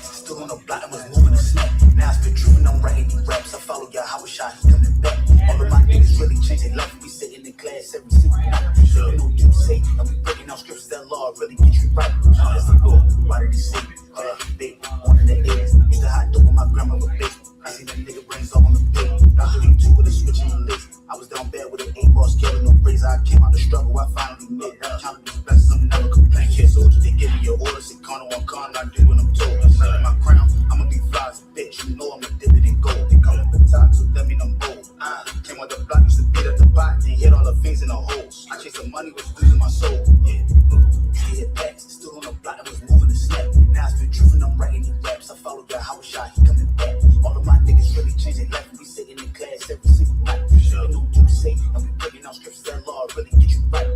Still on the block and was moving the snap. Now it's been true and I'm writing these raps. I follow y'all, how was shot, he coming back. All of my niggas really changed their life. We sitting in class every single night. You know what you say, and we breaking down scriptures that law really get you right. That's the goal. Why did he say? Big, one in the eggs. Used to hide dope with my grandma with big. I seen that nigga brains all on the pig. Now hoodie two with a switch in the list. I was down bad with an 8-ball scale, no razor. I came out the struggle, I finally made it. I counted these blessings, I'm never complaining. Kid soldiers, they give me your orders. Say corner on corner, I do what I'm told. Like my crown, I'ma be fly as a bitch. You know I'm a dip it in gold. They call it the top, so that mean I'm bold. Came on the block, used to beat at the pot. They hit all the things in the holes. I chased the money, was losing my soul. Yeah, hit backs, still on the block, I was moving the snap. Now it's been truth and I'm writing these raps. I follow y'all, how was shot, he coming back. All of my niggas really changed their life. We sitting in class every single night. You know what you say, and we breaking out scriptures that law really get you right.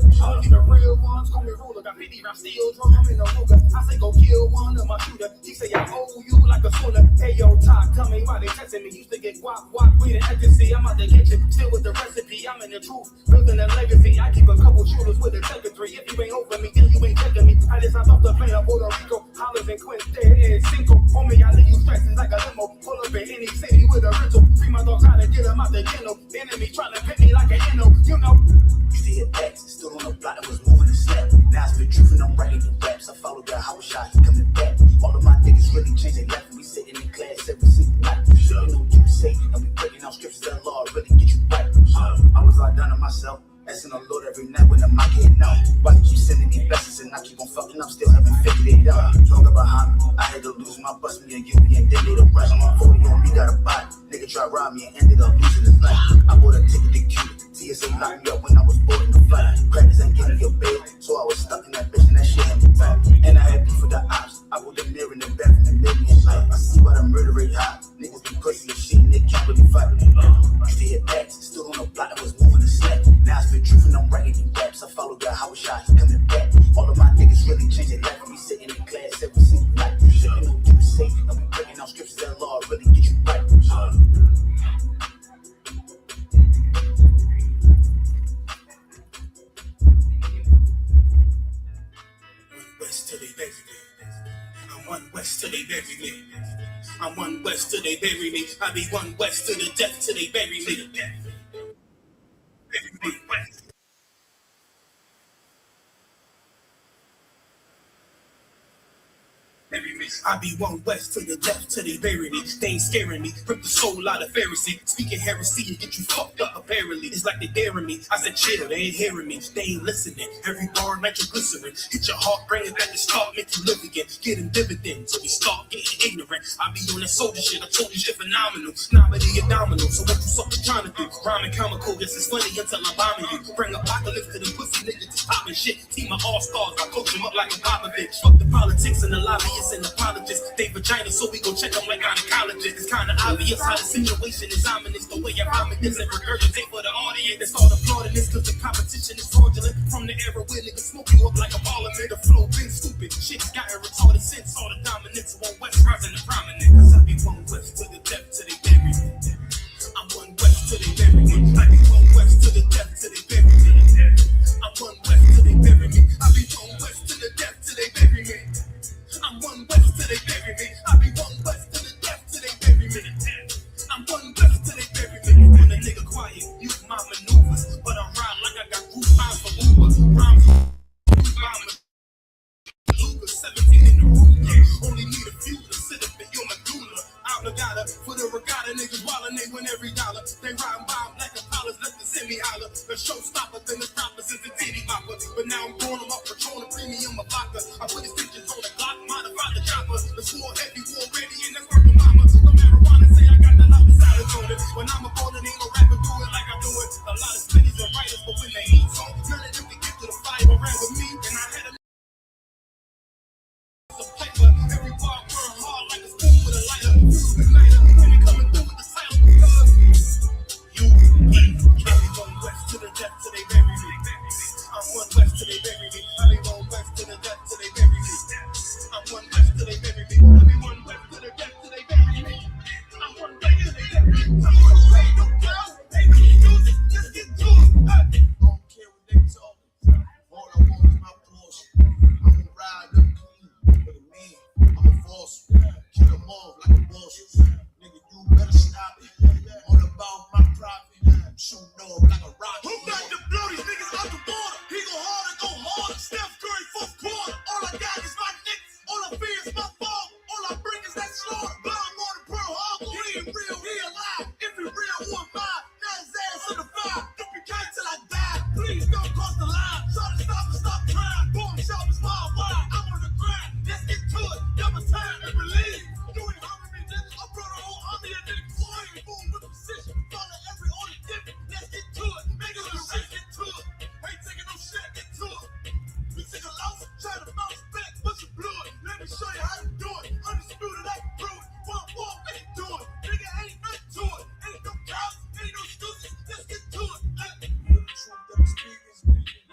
You the real ones, call me ruler. Got 50 rounds still drum in the Ruger. I say go kill one of my shooter. He say I owe you like a sooner. Hey yo, talk, tell me why they testing me. Used to get guap, we the ecstasy. I'm out the kitchen, still with the recipe. I'm in the truth, building a legacy. I keep a couple shooters with a secretary. If you ain't over me, then you ain't checking me. I just hopped off the plane of Puerto Rico. Hollers and Quince, dead and Cinco. Homie, I leave you stressing like a limo. Pull up in any city with a rental. Free my dogs out and get them out the kennel. Enemy trying to pit me like an inno, you know. Used to hit backs, still on the block, I was moving the snap. Now it's been truth and I'm writing these raps. I follow y'all, how was shot, he coming back. All of my niggas really changed their life. We sitting in class every single night. You know what you say, and we breaking out scriptures that law really get you right. I was locked down on myself, asking the Lord every night when I'm not getting out. Why you keep sending me blessings and I keep on fucking up, still haven't figured it out. Talk about how I had to lose my bust me and you, and then they the rush. 40 on me, got a body. Nigga try to rob me and ended up losing his life. I bought a ticket to Cuba. TSA locked me up when I was boarding the flight. Credits ain't giving me a bail, so I was stuck in that bitch and that shit had me tight. And I had beef with the ops. I put the mirror in the back and made me in life. I see why the murder rate high. Niggas be pussy and shit and they can't really fight. Used to hit backs, still on the block, I was moving the snap. Now it's been truth and I'm writing these raps. I follow y'all, how was shot, he coming back. All of my niggas really changed their life. We sitting in class every single night. You know what you say, and we breaking out scriptures that law really get you right. West till they bury me. I'm one west till they bury me. I'm one west till they bury me. I be one west to the death till they bury me. Bury me west. I be one west to the death till they bury me. They ain't scaring me, rip the soul out of Pharisee. Speaking heresy and get you fucked up apparently. It's like they daring me. I said chill, they ain't hearing me. They ain't listening. Every bar nitroglycerin. Hit your heart, bring it back to start, make you live again. Getting dividends, so we start getting ignorant. I be on that soldier shit, I told you shit phenomenal. Nominee a domino, so what you suckers trying to do? Rhyming comical, guess it's funny until I'm bombing you. Bring apocalypse to the pussy niggas just popping shit. Team of all stars, I coach them up like a Popovich. Fuck the politics and the lobbyists and apologists. They vagina, so we gon' check them like gynecologists. It's kinda obvious how the situation is ominous. The way I vomit this and regurgitate for the audience. They start applauding this cause the competition is fraudulent. From the era where niggas smoke you up like a parliament. The flow been stupid, shit's gotten retarded since all the dominance. One west rising to prominent. Cause I be one west to the depth till they bury me. I'm one west till they bury me. I be one west to the depth till they bury me. I'm one west till they bury me. I be one west to the depth till they bury me. I'm one west till they bury me. I be one west to the death till they bury me. I'm one west till they bury me. When a nigga quiet, use my maneuvers, but I'm rhyme like I got roof rhymes for Uber. Rhyme for Luger, 17 in the room, yeah. Only need a few to sit up in your medulla. Obligata for the regatta, niggas wildin', they win every dollar. They riding by black Apollos, let the semi holler. The showstopper, then the stoppers is the titty bopper. But now I'm throwing them up, Patron, premium, a vodka. I put his pictures on the Glock, modify the chopper. The swore heavy, war ready, and that's working mama. No marijuana, say I got the loudest silence on it. When I'm a baller, ain't no rapper do it like I do it. A lot of spinnies and writers, but when they eat song, none of them can get to the fire around with me. And I had a paper, every bar burn hard like a spoon with a lighter. Igniter, women coming through with the sound because you carry one west to the death till they bury me. I'm one west till they bury me. I be one west to the death till they bury me.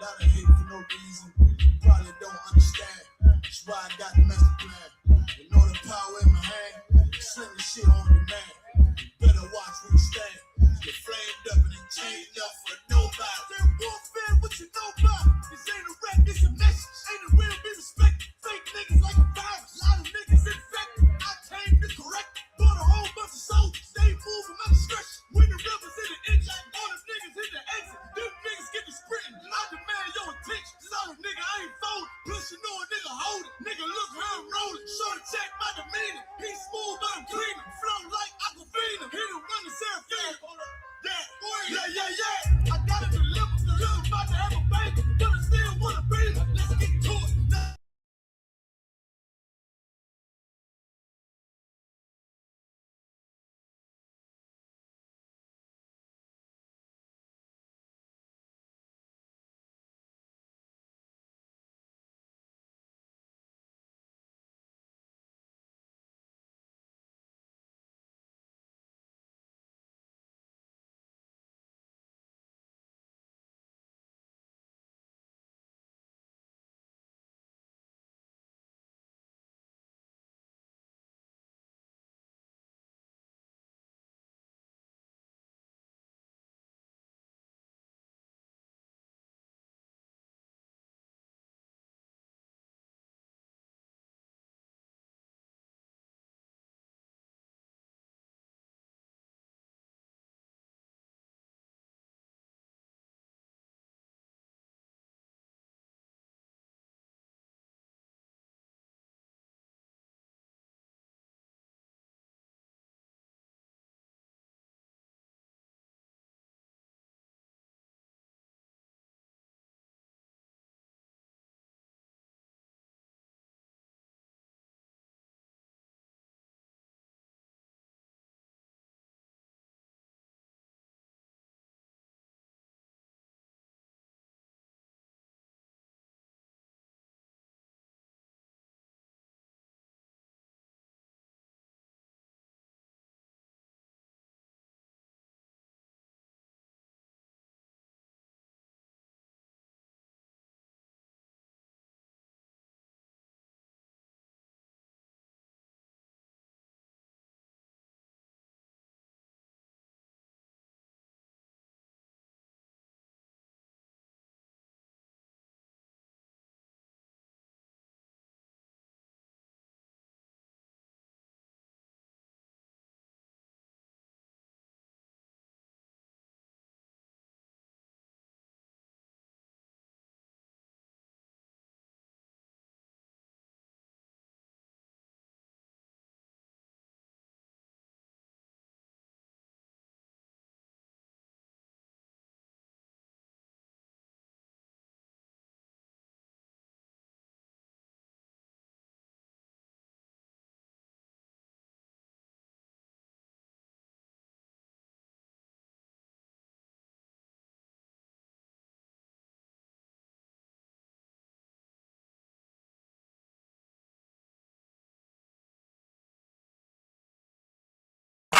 lot of hate for no reason. You probably don't understand. That's why I got the master plan. You know the power in my hand. Sling the shit on demand. You better watch where you stand. You're flamed up and it ain't enough for nobody. They're warfare, what you know about? This ain't a rap, it's a message. Ain't a real be respected. Fake niggas like a virus. A lot of niggas infected. I came to correct. Bought a whole bunch of soldiers. They moving my discretion. When the rivers in the engine, all the niggas hit the exit. Them niggas get to sprinting. And I demand your attention. Cause a nigga I ain't folding. Plus you know a nigga hold it. Nigga look how I'm rolling. Sure to check my demeanor. He smooth but I'm cleaner. Flow like Aquafina. Hit him run the Seraphina. Yeah. I gotta deliver, about to have a baby. But I still wanna be. Let's get to it.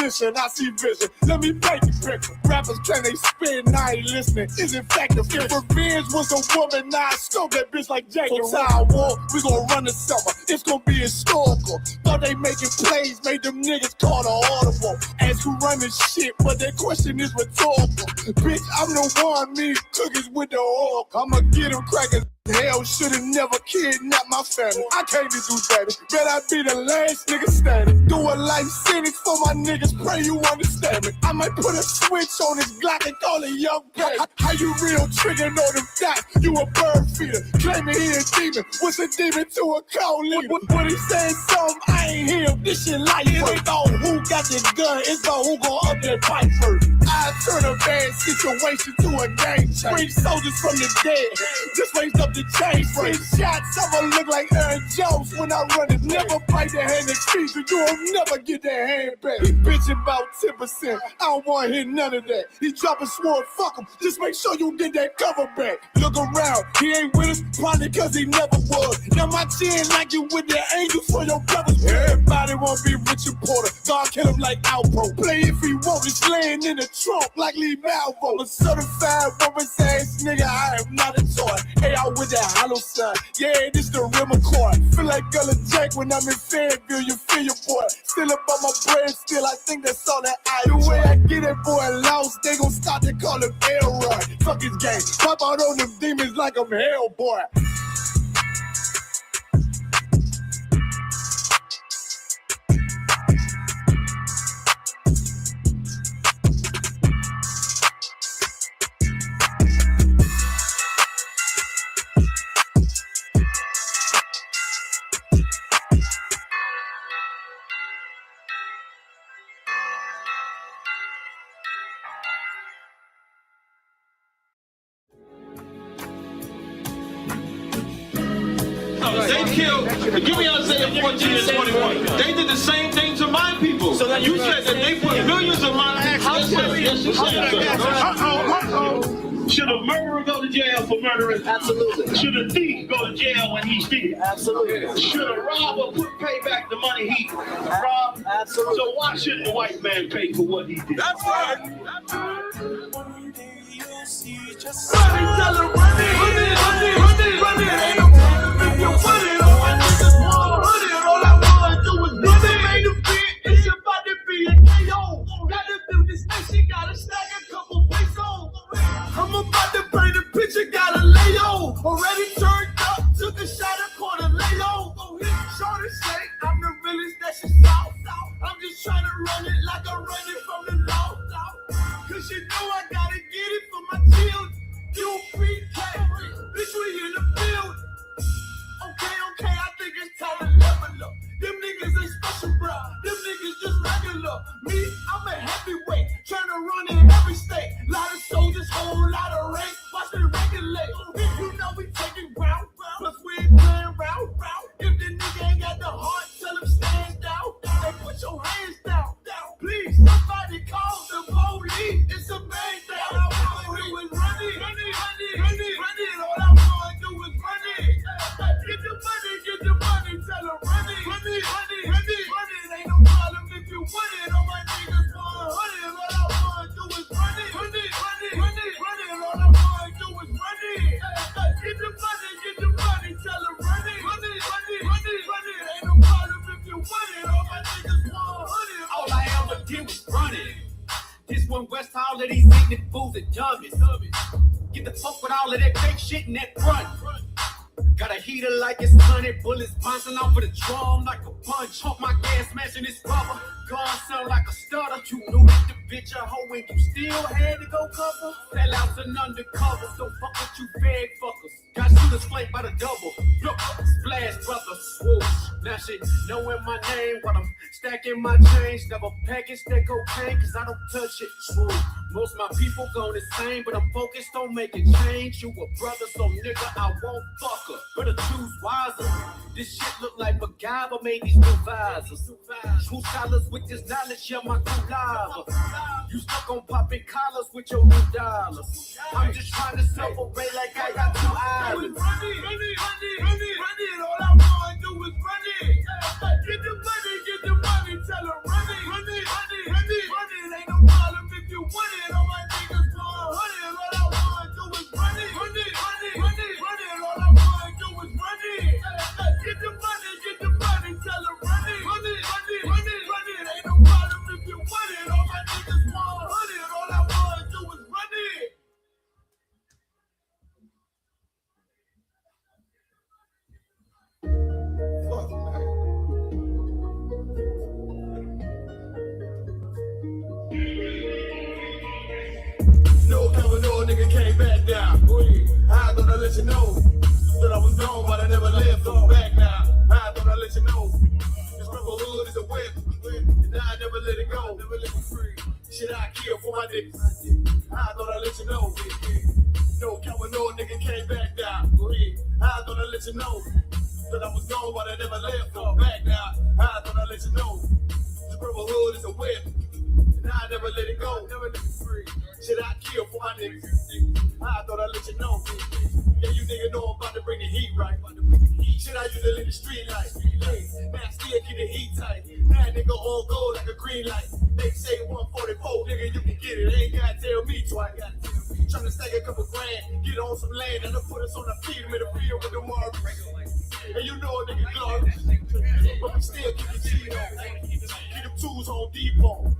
vision, I see vision. Let me paint the picture. Rappers claim they spit and I ain't listening. Is it fact if revenge was a woman, now I stole that bitch like Jack and Tower War. We gon' run the summer. It's gon' be historical. Thought they making plays, made them niggas call the audible. Ask who run this shit, but that question is rhetorical. Bitch, I'm the one, me cookies with the oil. I'ma get them crackers. Hell should've never kidnapped my family. I came to do that. Bet I be the last nigga standing. Do a life sentence for my niggas. Pray you understand me. I might put a switch on this Glock and call it young baby. How you real trigger know them dots? You a bird feeder. Claiming he a demon. What's a demon to a cold leader? When he saying something, I ain't hear. This shit life. It ain't about who got the gun. It's about who gon' up that fight first. I turn a bad situation to a game changer. Bring soldiers from the dead. Just raised up the change. Free shots, I'ma look like Aaron Jones when I run it. Never bite the hand that feeds you. You'll never get that hand back. He bitching about 10%. I don't want to hear none of that. He dropping sword, fuck him. Just make sure you get that cover back. Look around, he ain't with us, probably cause he never was. Now my chin like you with the angels for your brothers. Everybody wanna be Richard Porter. God kill him like Alpro. Play if he want, it's laying in the trunk like Lee Malvo. I'm a certified woman's ass nigga, I am not a toy. Hey, I with that hollow son. Yeah, this the real McCoy. Feel like Gullah Jack when I'm in Fayetteville, you feel your boy. Still up on my bread, still I think that's all that I do. The way I get it, boy, lost, they gon' start to call it Elroy. Fuck his game, pop out on them demons like I'm Hellboy. They killed, give me Isaiah 14 and 21. They did the same thing to my people. So you said that they put millions of my accidents. Yes, you said. Should a murderer go to jail for murdering? Absolutely. Should a thief go to jail when he steals? Absolutely. Should a robber pay back the money he robbed? Absolutely. So why shouldn't the white man pay for what he did? That's right. Run it. Ain't no problem if you put it on my niggas 100. All I wanna do is run it. Ain't a bit, it's about to be a KO. Gotta do this nation, gotta stack a couple pesos. I'm about to play the picture, gotta lay on. Already turned up, took a shot at quarter lay on. Shorty say, I'm the realest that she saw. I'm just trying to run it like I'm running from the law. Cause you know I gotta get it for my children. You pre-K, bitch, we in the field. Okay, I think it's time to level up. Them niggas ain't special, bro. Them niggas just regular. Me, I'm a heavyweight, trying to run in every state. Lot of soldiers, whole lot of rank. Watch me regulate. You know we taking round, plus we ain't playing round. If the nigga ain't got the heart, tell him stand down. Hey, put your hands down. Please, somebody call the police. It's a man down. All I wanna do is run it. All I wanna do is run it. Get the money, tell her run it. Ain't no problem if you want it. All my niggas 100. All I wanna do is run it. All I wanna do is run it. Get the money, tell her run it. Ain't no problem if you want it. All my niggas 100. All I ever did was run it. This one West, all of these ignorant fools and dummies. Get the fuck with all of that fake shit in that front. Got a heater like it's 100 bullets bouncing off of the drum like a punch. Pump my gas, smashing this rubber. Gun sound like a stutter. You knew that the bitch a hoe and you still had to go cover. Fell out and undercover, so fuck with you bad fuckers. Got shooters flanked by the double. Look, splash brother, swoosh. Now shit, knowing my name while I'm stacking my change. Never package that cocaine cause I don't touch it. Smooth. Most my people gone insane, but I'm focused on making change. You a brother, so nigga, I won't fuck her. Better choose wiser. This shit look like MacGyver made these new visors. True scholars with this knowledge, yeah, my true lava. You stuck on popping collars with your new dollars. I'm just trying to separate like I got 2 islands. Run it. All I wanna do is run it. Get the money, tell her run it. Ain't no problem if you want it. All my niggas 100. All I wanna do is run it. All I wanna do is run it. Get the money, tell her run it. Ain't no problem if you want it. All my niggas 100. All I wanna do is run it. Fuck, man. No coming on, nigga came back down. I thought I'd let you know that I was gone, but I never left. I'm back now. I thought I'd let you know this river hood is a whip, and I never let it go. Never let me free. Shit, I kill for my niggas. I thought I'd let you know. No coming on, nigga came back down. I thought I'd let you know that I was gone, but I never left. I'm back now. I thought I'd let you know this river hood is a whip, and I never let it go. Never let me free. Shit, I kill for my niggas. I thought I'd let you know. Yeah, you nigga know I'm about to bring the heat right. Shit, I used to live the street life. Man, I still keep the heat tight. Now nigga on gold like a green light. They say 144, nigga, you can get it. Ain't gotta tell me twice. Tryna stack a couple grand, get on some land, and put us on the field in the field with the mark. And you know a nigga glory, but we still keep the G on. Keep them tools on depot.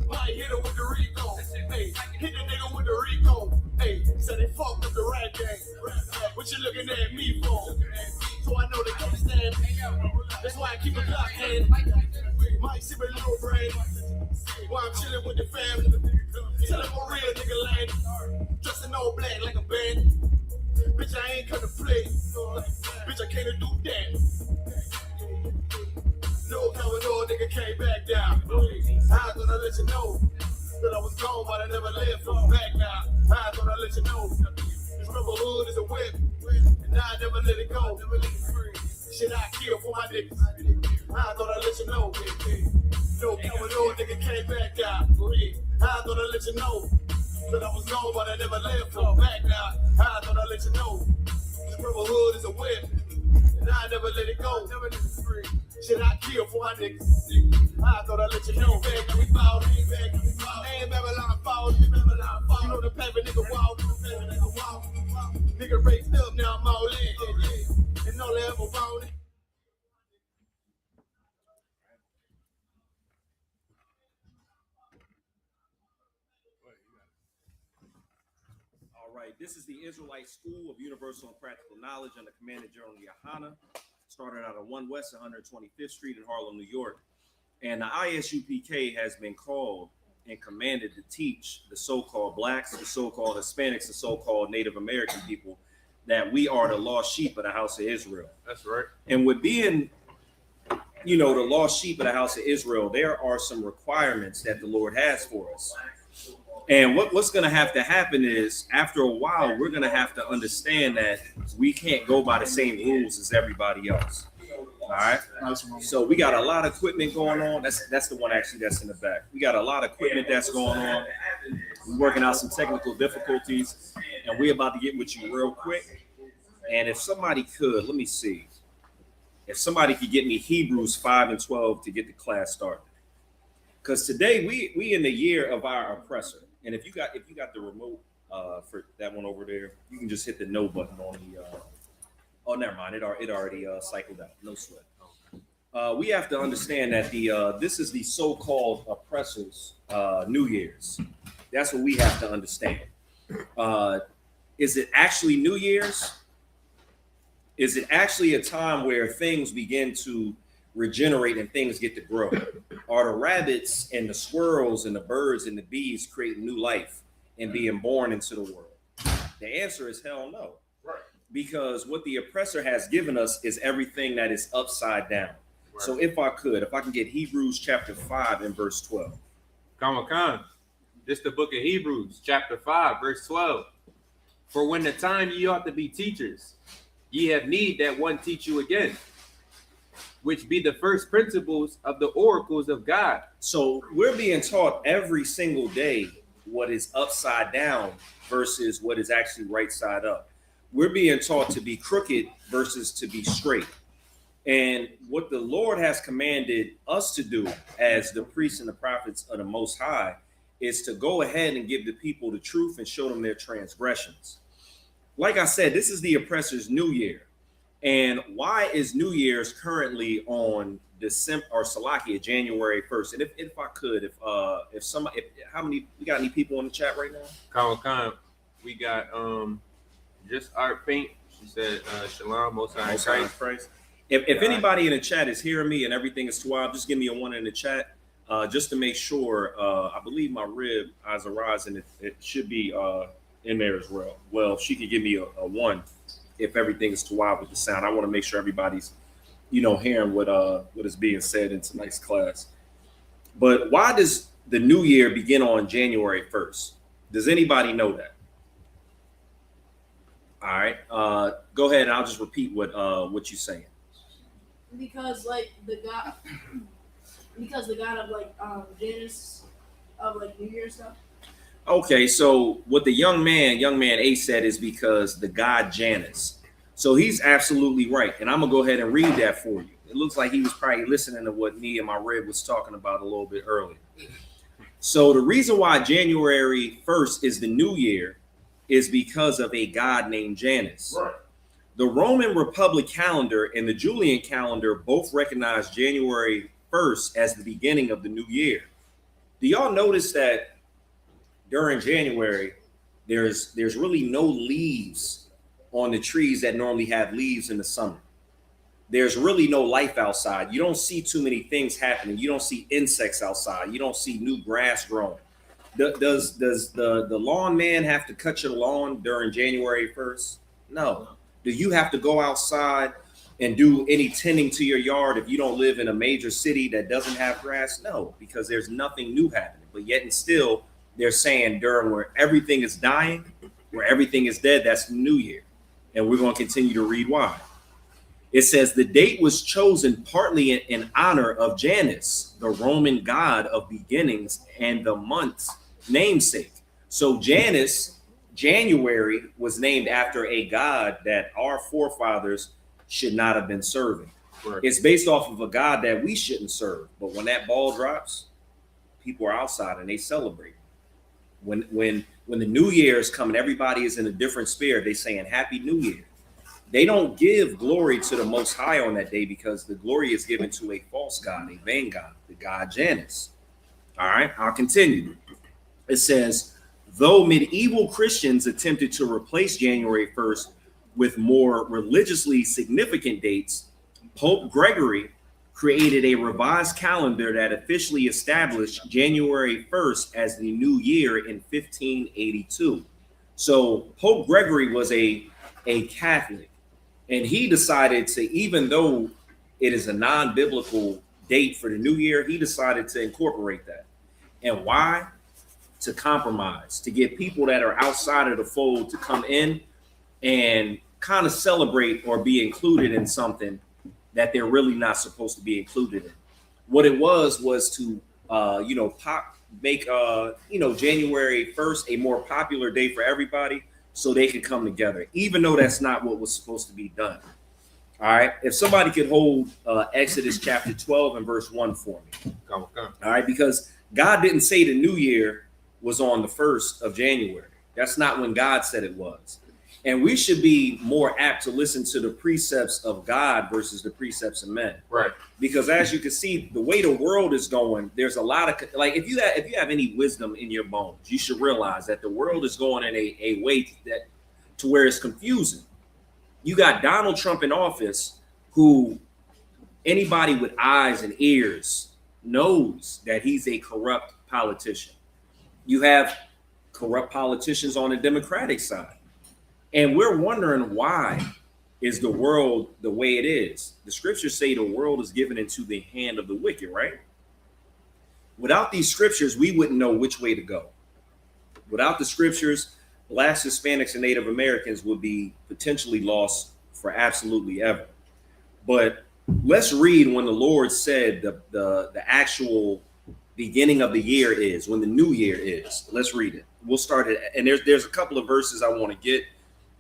Might hit him with the Rico. Hey, hit the nigga with the Rico. Hey, so they fuck with the rap game. What you looking at me for? So I know they can't stand. That's why I keep a Glock hand. Might see my little brain. While I'm chilling with the family. Tell them a real nigga land. Dressed in all black like a band. Bitch, I ain't come to play. Bitch, I can't do that. No coming, no nigga came back down. I thought I'd let you know that I was gone, but I never left from back now. I thought I'd let you know this rubber hood is a whip, and I never let it go. Shit, I kill for my niggas. I thought I'd let you know. No coming, no nigga came back down. I thought I'd let you know that I was gone, but I never left from back now. I thought I'd let you know this rubber hood is a whip, and I never let it go. Shit, I kill for my niggas. I thought I'd let you know. Back and we fouled. Ain't Babylon fouled. You know the paper nigga wild. Nigga raised up, now I'm all in. And all they ever wanted. All right, this is the Israelite School of Universal and Practical Knowledge under Commander General Yahana. Started out on 1 West 125th Street in Harlem, New York. And the ISUPK has been called and commanded to teach the so-called blacks, the so-called Hispanics, the so-called Native American people that we are the lost sheep of the house of Israel. That's right. And with being, the lost sheep of the house of Israel, there are some requirements that the Lord has for us. And what's going to happen is, after a while, we're going to have to understand that we can't go by the same rules as everybody else. All right. So we got a lot of equipment going on. That's the one actually that's in the back. We got a lot of equipment that's going on. We're working out some technical difficulties, and we're about to get with you real quick. And if somebody could, let me see. If somebody could get me Hebrews 5 and 12 to get the class started. Because today we in the year of our oppressor. And if you got the remote for that one over there, you can just hit the no button on the. Oh, never mind. It already cycled out. No sweat. We have to understand that this is the so-called oppressors' New Year's. That's what we have to understand. Is it actually New Year's? Is it actually a time where things begin to regenerate and things get to grow? Are the rabbits and the squirrels and the birds and the bees creating new life and being born into the world? The answer is hell no. Right. Because what the oppressor has given us is everything that is upside down. Right. So if I can get Hebrews chapter 5 and verse 12. Come. This is the book of Hebrews, chapter 5, verse 12. For when the time ye ought to be teachers, ye have need that one teach you again, which be the first principles of the oracles of God. So we're being taught every single day what is upside down versus what is actually right side up. We're being taught to be crooked versus to be straight. And what the Lord has commanded us to do as the priests and the prophets of the Most High is to go ahead and give the people the truth and show them their transgressions. Like I said, this is the oppressor's New Year. And why is New Year's currently on December or Salakia, January 1st? And if I could, how many, we got any people in the chat right now? Come. We got just Art Paint. She said, Shalom, Most High Christ. If anybody in the chat is hearing me and everything is Tawab, just give me a 1 in the chat, just to make sure. I believe my rib, Azaraz, and it should be in there as well. Well, if she could give me a 1. If everything is Tawab with the sound, I want to make sure everybody's, hearing what is being said in tonight's class. But why does the new year begin on January 1st? Does anybody know that? All right, go ahead and I'll just repeat what you're saying. Because the God of Janus of New Year stuff. Okay, so what the young man A said is because the god Janus. So he's absolutely right. And I'm going to go ahead and read that for you. It looks like he was probably listening to what me and my Red was talking about a little bit earlier. So the reason why January 1st is the new year is because of a god named Janus. Right. The Roman Republic calendar and the Julian calendar both recognize January 1st as the beginning of the new year. Do y'all notice that during January, there's really no leaves on the trees that normally have leaves in the summer? There's really no life outside. You don't see too many things happening. You don't see insects outside. You don't see new grass growing. Does the lawn man have to cut your lawn during January 1st? No. Do you have to go outside and do any tending to your yard if you don't live in a major city that doesn't have grass? No, because there's nothing new happening. But yet and still, they're saying during where everything is dying, where everything is dead, that's the new year. And we're going to continue to read why. It says the date was chosen partly in honor of Janus, the Roman god of beginnings and the month's namesake. So Janus, January, was named after a god that our forefathers should not have been serving. Right. It's based off of a god that we shouldn't serve. But when that ball drops, people are outside and they celebrate. When the new year is coming, everybody is in a different spirit. They saying Happy New Year. They don't give glory to the Most High on that day because the glory is given to a false god, a vain god, the god Janus. All right, I'll continue. It says, though medieval Christians attempted to replace January 1st with more religiously significant dates, Pope Gregory created a revised calendar that officially established January 1st as the new year in 1582. So Pope Gregory was a Catholic. And he decided to, even though it is a non-biblical date for the new year, he decided to incorporate that. And why? To compromise, to get people that are outside of the fold to come in and kind of celebrate or be included in something that they're really not supposed to be included in. What it was to, make January 1st a more popular day for everybody, so they could come together, even though that's not what was supposed to be done. All right. If somebody could hold Exodus chapter 12 and verse 1 for me. Come. All right. Because God didn't say the new year was on the 1st of January. That's not when God said it was. And we should be more apt to listen to the precepts of God versus the precepts of men. Right. Because as you can see, the way the world is going, there's a lot of, like, if you have any wisdom in your bones, you should realize that the world is going in a way that to where it's confusing. You got Donald Trump in office, who anybody with eyes and ears knows that he's a corrupt politician. You have corrupt politicians on the Democratic side. And we're wondering, why is the world the way it is? The scriptures say the world is given into the hand of the wicked, right? Without these scriptures, we wouldn't know which way to go. Without the scriptures, Blacks, Hispanics, and Native Americans would be potentially lost for absolutely ever. But let's read when the Lord said the actual beginning of the year is, when the new year is. Let's read it. We'll start it. And there's a couple of verses I want to get.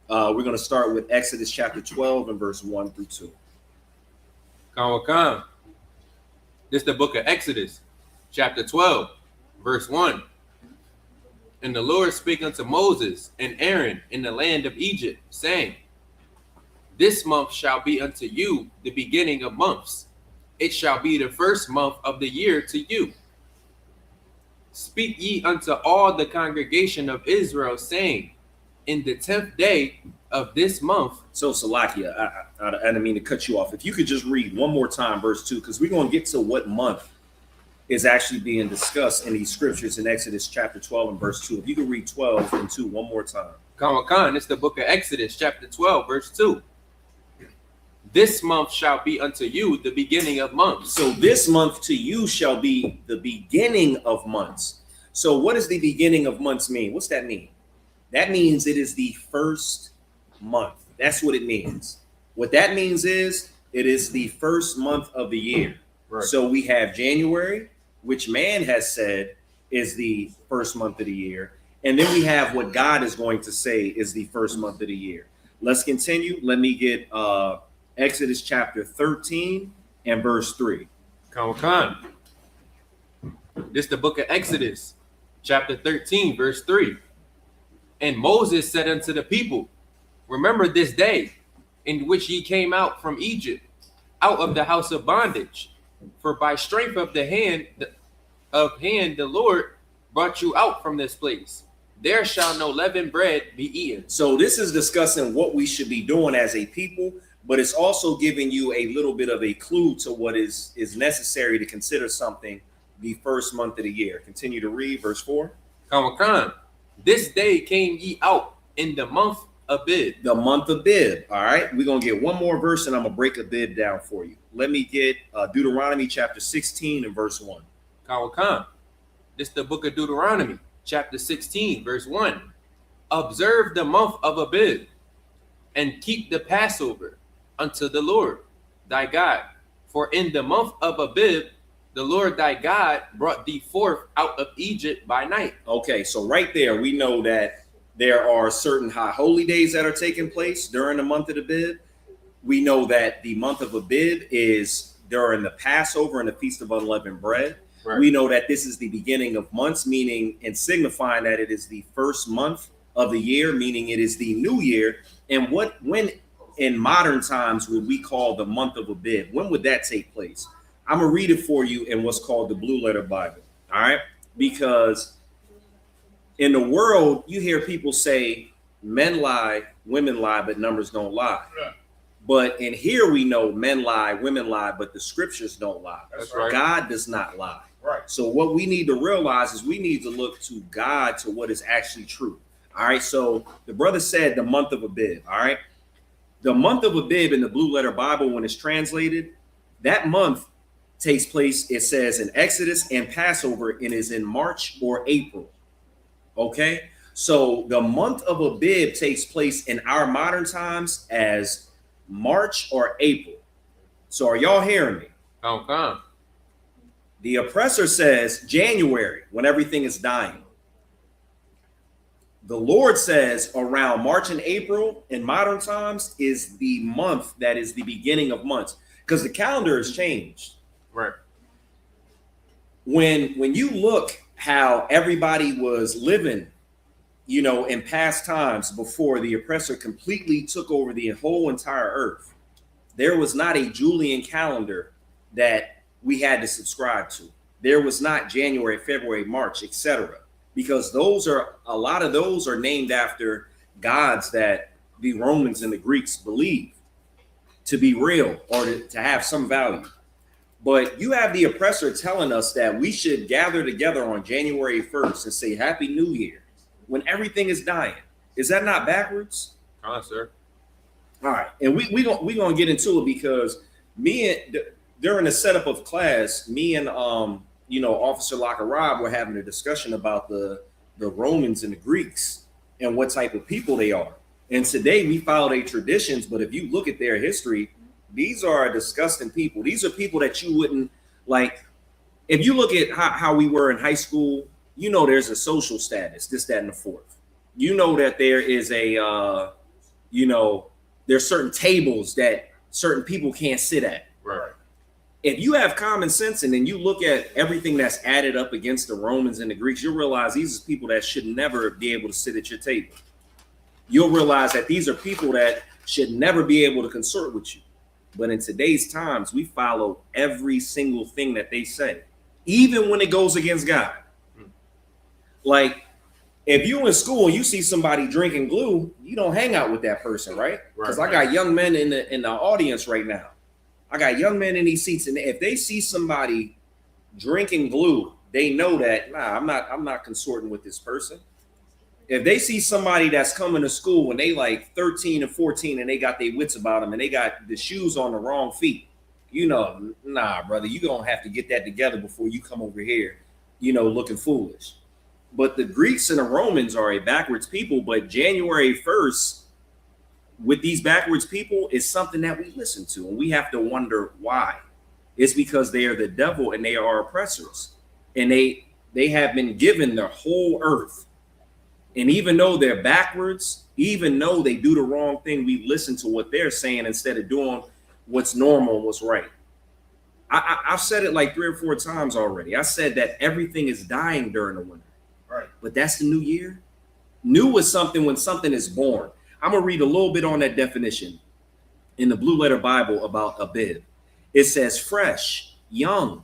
We're going to start with Exodus chapter 12 and verse 1 through 2. Come. This is the book of Exodus, chapter 12, verse 1. And the Lord spake unto Moses and Aaron in the land of Egypt, saying, this month shall be unto you the beginning of months. It shall be the first month of the year to you. Speak ye unto all the congregation of Israel, saying, in the 10th day of this month. So Salakia, I didn't mean to cut you off. If you could just read one more time, verse 2, because we're going to get to what month is actually being discussed in these scriptures in Exodus chapter 12 and verse 2. If you could read 12 and 2 one more time. Come. It's the book of Exodus, chapter 12, verse 2. This month shall be unto you the beginning of months. So this month to you shall be the beginning of months. So what does the beginning of months mean? What's that mean? That means it is the first month. That's what it means. What that means is it is the first month of the year. Right. So we have January, which man has said is the first month of the year. And then we have what God is going to say is the first month of the year. Let's continue. Let me get Exodus chapter 13 and verse 3. Khan. This the book of Exodus, chapter 13, verse 3. And Moses said unto the people, remember this day in which ye came out from Egypt, out of the house of bondage. For by strength of the hand the Lord brought you out from this place. There shall no leavened bread be eaten. So this is discussing what we should be doing as a people, but it's also giving you a little bit of a clue to what is necessary to consider something the first month of the year. Continue to read verse 4. Khan. This day came ye out in the month of Abib. The month of Abib. All right, we're gonna get one more verse and I'm gonna break Abib down for you. Let me get Deuteronomy chapter 16 and verse 1. Khan. This the book of Deuteronomy, chapter 16, verse 1. Observe the month of Abib and keep the Passover unto the Lord thy God. For in the month of Abib, the Lord thy God brought thee forth out of Egypt by night. Okay, so right there, we know that there are certain high holy days that are taking place during the month of Abib. We know that the month of Abib is during the Passover and the Feast of Unleavened Bread. Right. We know that this is the beginning of months, meaning and signifying that it is the first month of the year, meaning it is the new year. And when in modern times would we call the month of Abib? When would that take place? I'm gonna read it for you in what's called the Blue Letter Bible. All right, because in the world you hear people say men lie, women lie, but numbers don't lie. Yeah. But in here we know men lie, women lie, but the scriptures don't lie. That's right. God does not lie. Right. So what we need to realize is we need to look to God, to what is actually true. All right. So the brother said the month of Abib. All right. The month of Abib in the Blue Letter Bible, when it's translated, that month takes place, it says in Exodus and Passover, and is in March or April. Okay. So the month of Abib takes place in our modern times as March or April. So are y'all hearing me? Okay. The oppressor says January, when everything is dying. The Lord says around March and April in modern times is the month that is the beginning of months, because the calendar has changed. Right. When you look how everybody was living, you know, in past times before the oppressor completely took over the whole entire earth, there was not a Julian calendar that we had to subscribe to. There was not January, February, March, etc. Because a lot of those are named after gods that the Romans and the Greeks believed to be real or to have some value. But you have the oppressor telling us that we should gather together on January 1st and say Happy New Year when everything is dying. Is that not backwards? Sir. All right. And we gonna get into it because during the setup of class, me and Officer Locker Rob were having a discussion about the Romans and the Greeks and what type of people they are. And today we follow their traditions, but if you look at their history, these are disgusting people. These are people that you wouldn't like. If you look at how we were in high school, you know there's a social status, this, that, and the fourth. You know that there is there's certain tables that certain people can't sit at. Right. If you have common sense and then you look at everything that's added up against the Romans and the Greeks, you'll realize these are people that should never be able to sit at your table. You'll realize that these are people that should never be able to consort with you. But in today's times, we follow every single thing that they say, even when it goes against God. Like, if you're in school and you see somebody drinking glue, you don't hang out with that person, right? Because I got young men in the audience right now. I got young men in these seats, and if they see somebody drinking glue, they know that I'm not consorting with this person. If they see somebody that's coming to school when they like 13 and 14 and they got their wits about them and they got the shoes on the wrong feet, nah, brother, you're gonna have to get that together before you come over here, looking foolish. But the Greeks and the Romans are a backwards people, but January 1st with these backwards people is something that we listen to, and we have to wonder why. It's because they are the devil and they are oppressors, and they have been given the whole earth. And even though they're backwards, even though they do the wrong thing, we listen to what they're saying instead of doing what's normal and what's right. I've said it like 3 or 4 times already. I said that everything is dying during the winter. Right. But that's the new year. New is something when something is born. I'm going to read a little bit on that definition in the Blue Letter Bible about Abib. It says fresh, young,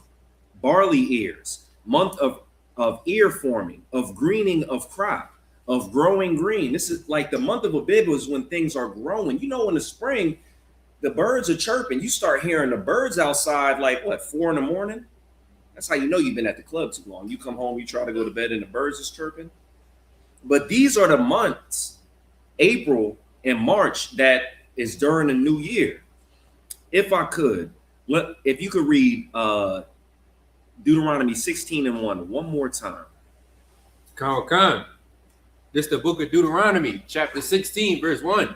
barley ears, month of ear forming, of greening of crop, of growing green. This is like the month of Abib is when things are growing. You know, in the spring, the birds are chirping. You start hearing the birds outside like, what, 4 in the morning? That's how you know you've been at the club too long. You come home, you try to go to bed, and the birds is chirping. But these are the months, April and March, that is during the new year. If I could, if you could read Deuteronomy 16:1 one more time. Khan. This is the book of Deuteronomy, chapter 16, verse 1.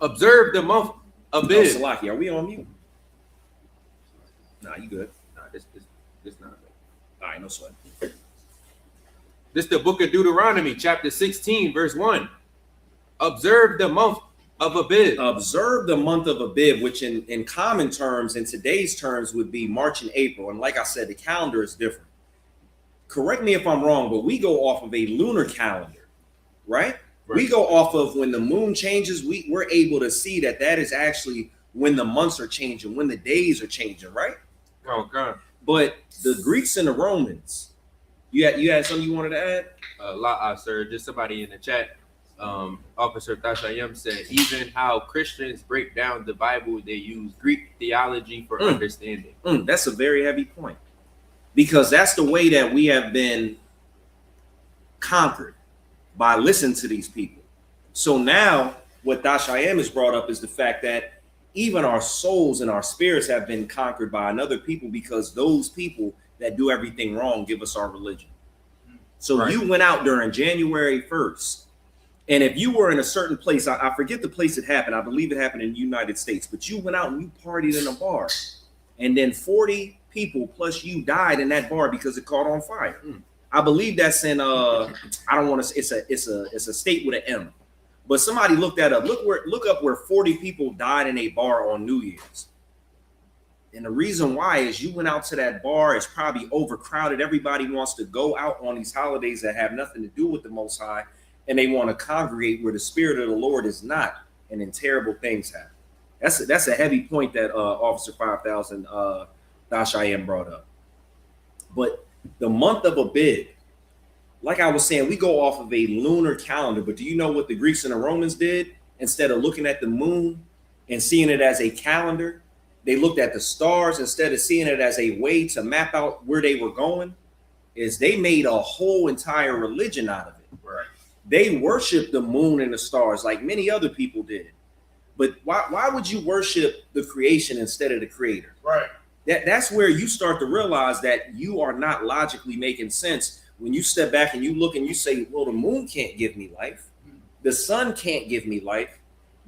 Observe the month of Abib. Salaki, are we on mute? Nah, you good. Nah, this not good. All right, no sweat. This is the book of Deuteronomy, chapter 16, verse 1. Observe the month of Abib. Observe the month of Abib, which in common terms, in today's terms, would be March and April. And like I said, the calendar is different. Correct me if I'm wrong, but we go off of a lunar calendar, right? We go off of when the moon changes, we're able to see that is actually when the months are changing, when the days are changing, right? Oh, God. But the Greeks and the Romans, you had something you wanted to add? Sir, just somebody in the chat, Officer Tashayam said, even how Christians break down the Bible, they use Greek theology for understanding. That's a very heavy point, because that's the way that we have been conquered, by listening to these people. So now what Dashayam has brought up is the fact that even our souls and our spirits have been conquered by another people, because those people that do everything wrong give us our religion. So you went out during January 1st, and if you were in a certain place, I forget the place it happened. I believe it happened in the United States, but you went out and you partied in a bar, and then 40 people plus you died in that bar because it caught on fire. I believe that's in I don't want to say it's a state with an M, but somebody looked that up. Look up where 40 people died in a bar on New Year's. And the reason why is you went out to that bar, it's probably overcrowded. Everybody wants to go out on these holidays that have nothing to do with the Most High, and they want to congregate where the Spirit of the Lord is not, and then terrible things happen. That's a heavy point that Officer 5000 Dashayam brought up. But the month of Abib, like I was saying, we go off of a lunar calendar, but do you know what the Greeks and the Romans did? Instead of looking at the moon and seeing it as a calendar, they looked at the stars. Instead of seeing it as a way to map out where they were going, is they made a whole entire religion out of it. Right. They worshiped the moon and the stars like many other people did. But why would you worship the creation instead of the creator? Right. That's where you start to realize that you are not logically making sense when you step back and you look and you say, well, the moon can't give me life. The sun can't give me life.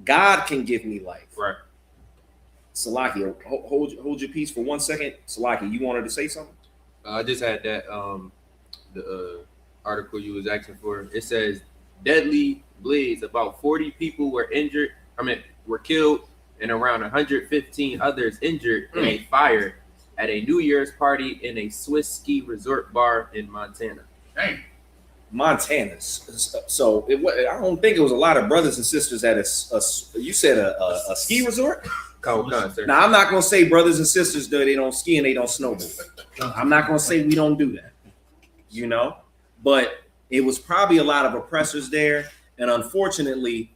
God can give me life. Right. Salaki, hold your peace for 1 second. Salaki, you wanted to say something? I just had that the article you was asking for. It says deadly blaze. About 40 people were killed, and around 115 others injured in a fire at a New Year's party in a Swiss ski resort bar in Montana. Dang. Montana. So I don't think it was a lot of brothers and sisters at you said a ski resort? Now, I'm not going to say brothers and sisters, they don't ski and they don't snowboard. I'm not going to say we don't do that, but it was probably a lot of oppressors there. And unfortunately,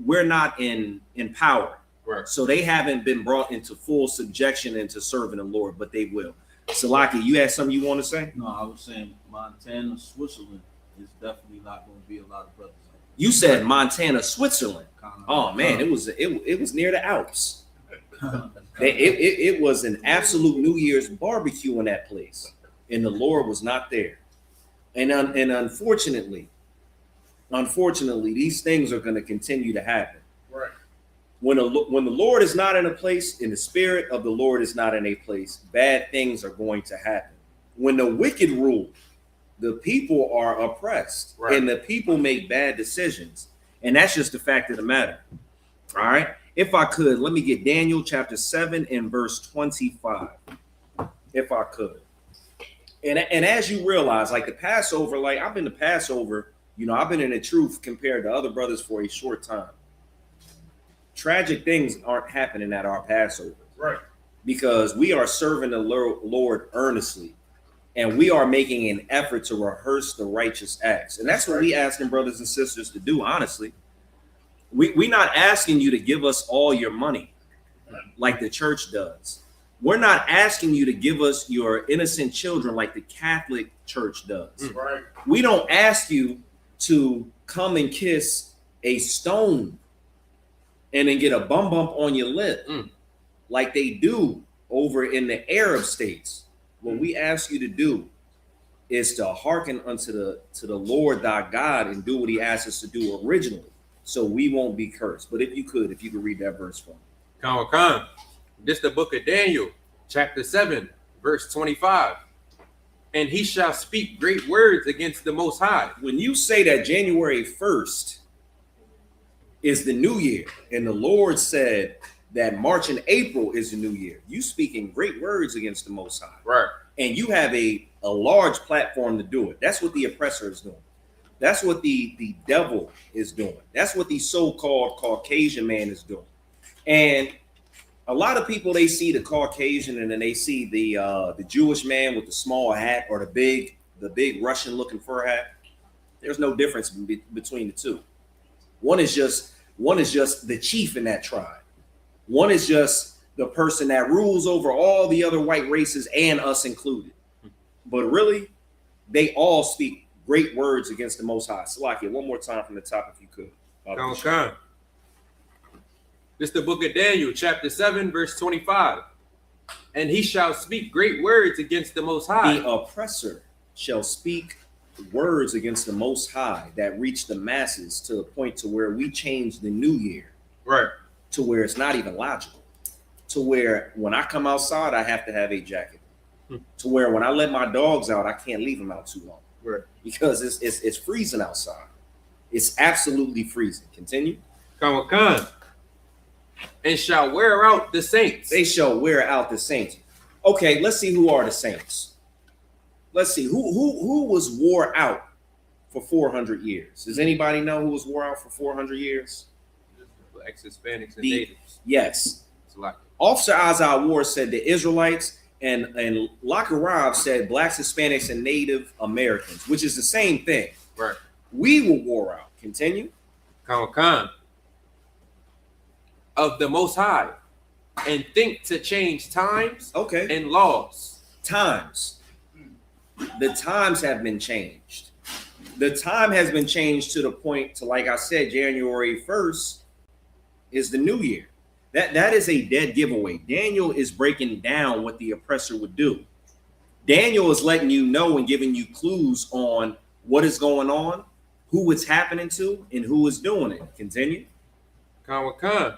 we're not in power. Right. So they haven't been brought into full subjection into serving the Lord, but they will. Salaki, you had something you want to say? No, I was saying Montana, Switzerland is definitely not going to be a lot of brothers. You said Montana, Switzerland. Oh man, it was near the Alps. It was an absolute New Year's barbecue in that place, and the Lord was not there. And unfortunately, these things are going to continue to happen. Right. When the Lord is not in a place, and the Spirit of the Lord is not in a place, bad things are going to happen. When the wicked rule, the people are oppressed, and the people make bad decisions. And that's just the fact of the matter. All right. If I could, let me get Daniel chapter 7 and verse 25. If I could. And as you realize, like the Passover, like I've been to Passover, you know, I've been in the truth compared to other brothers for a short time. Tragic things aren't happening at our Passover. Right. Because we are serving the Lord earnestly. And we are making an effort to rehearse the righteous acts. And that's what we asking brothers and sisters to do, honestly. We're not asking you to give us all your money like the church does. We're not asking you to give us your innocent children like the Catholic Church does. Right. We don't ask you to come and kiss a stone and then get a bump on your lip like they do over in the Arab states. What we ask you to do is to hearken unto the Lord thy God and do what he asked us to do originally, so we won't be cursed. But if you could read that verse for me. Come. This the book of Daniel, chapter 7, verse 25. And he shall speak great words against the Most High. When you say that January 1st is the new year, and the Lord said that March and April is the new year, you speaking great words against the Most High. Right. And you have a large platform to do it. That's what the oppressor is doing. That's what the devil is doing. That's what the so-called Caucasian man is doing. And a lot of people, they see the Caucasian and then they see the Jewish man with the small hat or the big Russian looking fur hat. There's no difference between the two. One is just the chief in that tribe. One is just the person that rules over all the other white races and us included. But really, they all speak great words against the Most High. Salakia, one more time from the top if you could. Come. This is the book of Daniel, chapter 7, verse 25. And he shall speak great words against the Most High. The oppressor shall speak words against the Most High that reach the masses to the point to where we change the new year. Right. To where it's not even logical. To where when I come outside, I have to have a jacket. To where when I let my dogs out, I can't leave them out too long. Right. Because it's freezing outside. It's absolutely freezing. Continue. Come. And shall wear out the saints. They shall wear out the saints. Okay, let's see who are the saints. Let's see who was wore out for 400 years. Does anybody know who was wore out for 400 years? Blacks, Hispanics, and natives. Yes. It's like Officer Azar War said the Israelites, and Lakarab said blacks, Hispanics, and Native Americans, which is the same thing. right. We were wore out. Continue. Come. Of the Most High, and think to change times Okay. and laws. Times. The times have been changed. The time has been changed to the point to, like I said, January 1st is the new year. That is a dead giveaway. Daniel is breaking down what the oppressor would do. Daniel is letting you know and giving you clues on what is going on, who it's happening to, and who is doing it. Continue. Come.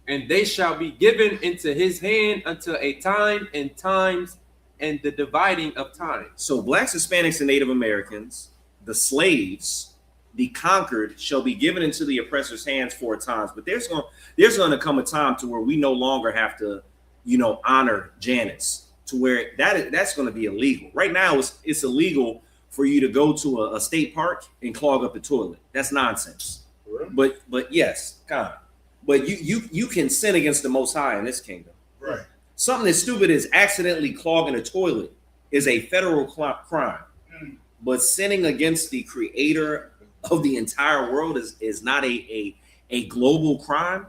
And they shall be given into his hand until a time and times and the dividing of time. So blacks, Hispanics, and Native Americans, the slaves, the conquered, shall be given into the oppressor's hands for times. But there's going to come a time to where we no longer have to, honor Janus, to where that's going to be illegal. Right now, it's illegal for you to go to a state park and clog up the toilet. That's nonsense. Really? But yes, kind of. But you can sin against the Most High in this kingdom. Right. Something as stupid as accidentally clogging a toilet is a federal crime. But sinning against the creator of the entire world is not a global crime.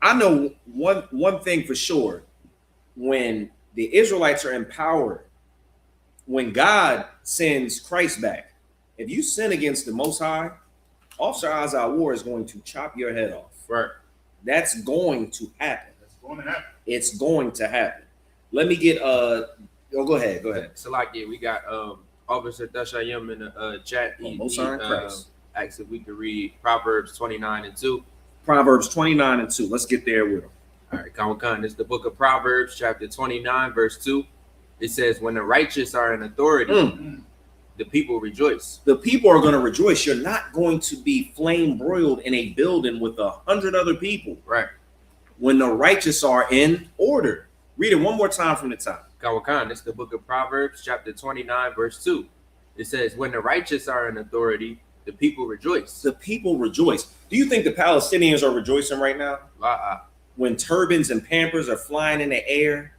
I know one thing for sure. When the Israelites are empowered, when God sends Christ back, if you sin against the Most High, Officer Azar War is going to chop your head off. Right. That's going to happen. That's going to happen. It's going to happen. Let me get go ahead. So like we got Officer Dashayim in the chat. He asked if we could read Proverbs 29:2. Proverbs 29:2. Let's get there with him. All right, come. This is the book of Proverbs, chapter 29, verse 2. It says, when the righteous are in authority, the people rejoice. The people are going to rejoice. You're not going to be flame broiled in a building with 100 other people. Right. When the righteous are in order. Read it one more time from the top. Kawakan, it's the book of Proverbs, chapter 29, verse 2. It says, when the righteous are in authority, the people rejoice. The people rejoice. Do you think the Palestinians are rejoicing right now? When turbans and pampers are flying in the air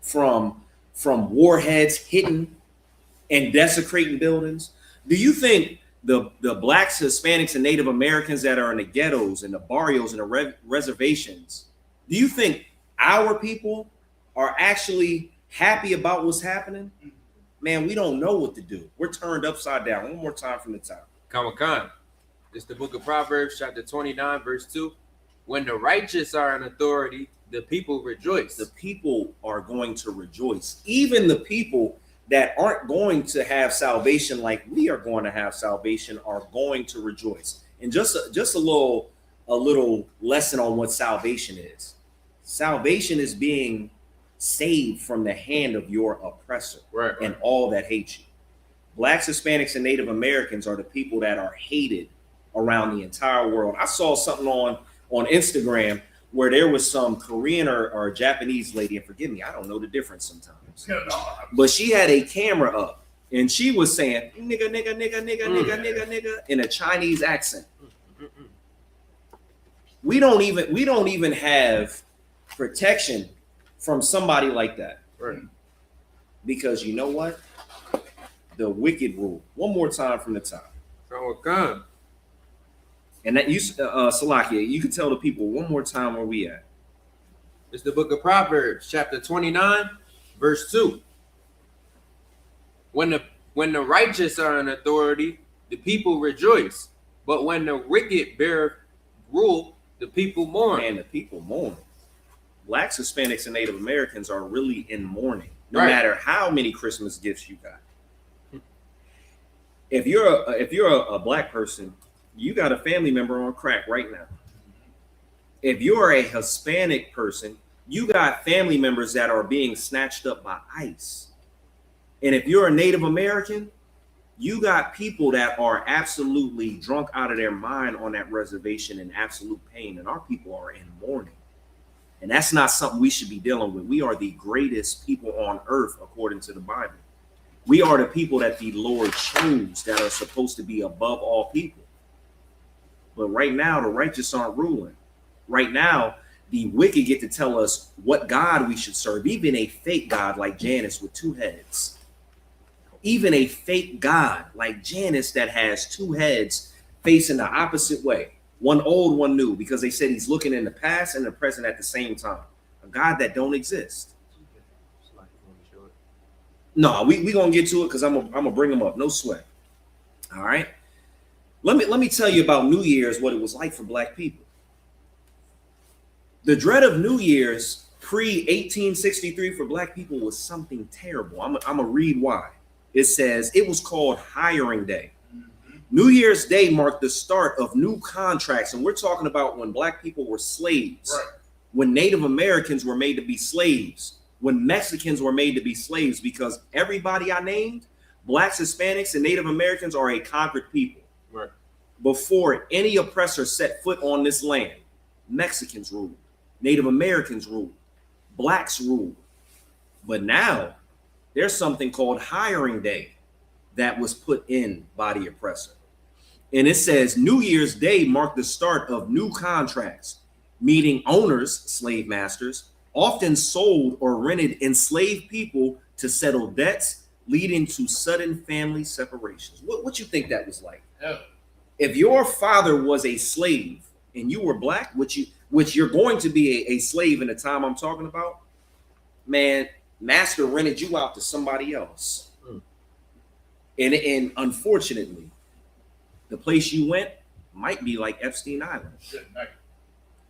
from warheads hitting and desecrating buildings? Do you think the blacks, Hispanics, and Native Americans that are in the ghettos and the barrios and the reservations, do you think our people are actually happy about what's happening? Man, we don't know what to do. We're turned upside down. One more time from the top. Kawakan, it's the book of Proverbs, chapter 29, verse 2. When the righteous are in authority, the people rejoice. The people are going to rejoice. Even the people that aren't going to have salvation like we are going to have salvation are going to rejoice. And just a little lesson on what salvation is. Salvation is being saved from the hand of your oppressor, right, and all that hate you. Blacks, Hispanics, and Native Americans are the people that are hated around the entire world. I saw something on Instagram where there was some Korean or Japanese lady, and forgive me, I don't know the difference sometimes, but she had a camera up and she was saying nigga, nigga, nigga, nigga, nigga, nigga, nigga in a Chinese accent. We don't even have protection from somebody like that, right? Because you know what? The wicked rule. One more time from the top. And that you, Salakia, you can tell the people one more time where we at. It's the book of Proverbs, chapter 29, verse 2. When the righteous are in authority, the people rejoice. But when the wicked bear rule, the people mourn. And the people mourn. Blacks, Hispanics, and Native Americans are really in mourning, no right, matter how many Christmas gifts you got. If you're a black person, you got a family member on crack right now. If you're a Hispanic person, you got family members that are being snatched up by ICE. And if you're a Native American, you got people that are absolutely drunk out of their mind on that reservation in absolute pain. And our people are in mourning. And that's not something we should be dealing with. We are the greatest people on earth, according to the Bible. We are the people that the Lord chose that are supposed to be above all people. But right now, the righteous aren't ruling. Right now, the wicked get to tell us what God we should serve. Even a fake God like Janus with two heads. Even a fake God like Janus that has two heads facing the opposite way. One old, one new, because they said he's looking in the past and the present at the same time. A God that don't exist. No, we gonna get to it because I'm gonna bring them up. No sweat. All right. Let me tell you about New Year's, what it was like for black people. The dread of New Year's pre-1863 for black people was something terrible. I'm gonna read why. It says it was called hiring day. New Year's Day marked the start of new contracts, and we're talking about when black people were slaves, right, when Native Americans were made to be slaves, when Mexicans were made to be slaves, because everybody I named, blacks, Hispanics, and Native Americans are a conquered people. Right. Before any oppressor set foot on this land, Mexicans ruled, Native Americans ruled, blacks ruled. But now there's something called hiring day that was put in by the oppressor. And it says New Year's Day marked the start of new contracts, meaning owners, slave masters, often sold or rented enslaved people to settle debts, leading to sudden family separations. What you think that was like? Yeah. If your father was a slave and you were black, which you're going to be a slave in the time I'm talking about, man, master rented you out to somebody else. And unfortunately, the place you went might be like Epstein Island.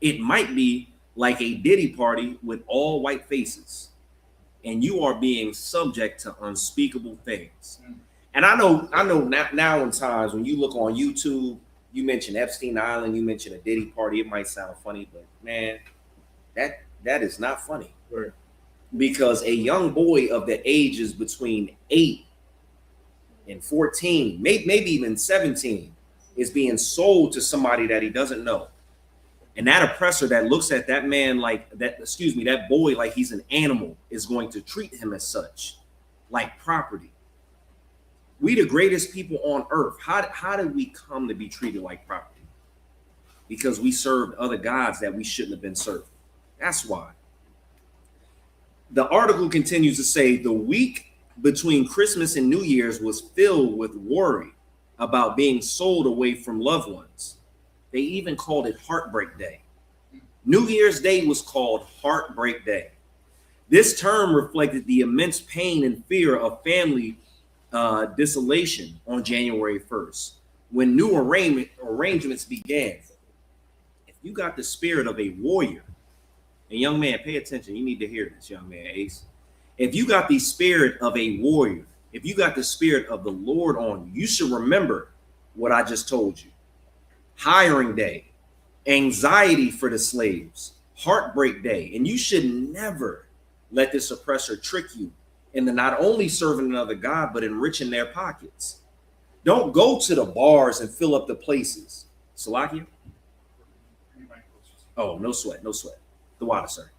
It might be like a Diddy party with all white faces, and you are being subject to unspeakable things. And I know now in times when you look on YouTube, you mention Epstein Island, you mention a Diddy party, it might sound funny, but man, that is not funny. Right. Because a young boy of the ages between 8 and 14, maybe even 17, is being sold to somebody that he doesn't know. And that oppressor that looks at that man like that, that boy like he's an animal, is going to treat him as such, like property. We the greatest people on earth. How did we come to be treated like property? Because we served other gods that we shouldn't have been serving. That's why. The article continues to say the week between Christmas and New Year's was filled with worry about being sold away from loved ones. They even called it Heartbreak Day. New Year's Day was called Heartbreak Day. This term reflected the immense pain and fear of family desolation on January 1st, when new arrangements began. If you got the spirit of a warrior, and young man, pay attention, you need to hear this, young man, Ace. If you got the spirit of a warrior, if you got the spirit of the Lord on you, you should remember what I just told you. Hiring day, anxiety for the slaves, heartbreak day. And you should never let this oppressor trick you into not only serving another God, but enriching their pockets. Don't go to the bars and fill up the places. Salakia? Oh, no sweat, no sweat. The water, sir.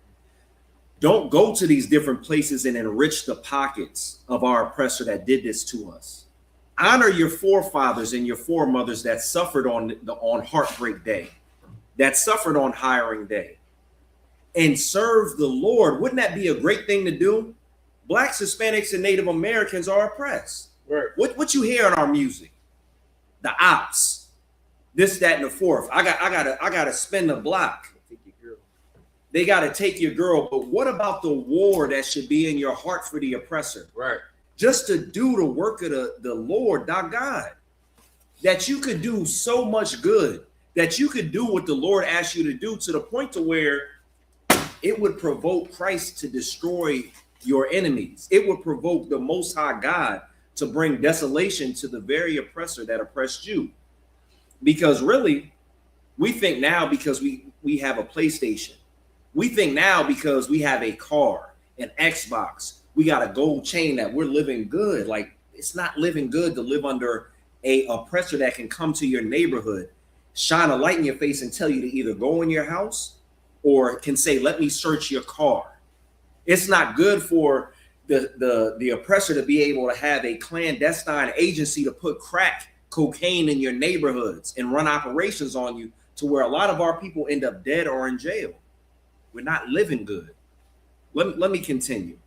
Don't go to these different places and enrich the pockets of our oppressor that did this to us. Honor your forefathers and your foremothers that suffered on Heartbreak Day, that suffered on Hiring Day, and serve the Lord. Wouldn't that be a great thing to do? Blacks, Hispanics, and Native Americans are oppressed. Right. What you hear in our music? The ops, this, that, and the fourth. I gotta spin the block. They got to take your girl. But what about the war that should be in your heart for the oppressor? Right. Just to do the work of the Lord, thy God, that you could do so much good, that you could do what the Lord asked you to do, to the point to where it would provoke Christ to destroy your enemies. It would provoke the Most High God to bring desolation to the very oppressor that oppressed you. Because really, we think now because we have a PlayStation, we think now because we have a car, an Xbox, we got a gold chain, that we're living good. Like, it's not living good to live under a oppressor that can come to your neighborhood, shine a light in your face and tell you to either go in your house or can say, let me search your car. It's not good for the oppressor to be able to have a clandestine agency to put crack cocaine in your neighborhoods and run operations on you, to where a lot of our people end up dead or in jail. We're not living good. Let me continue.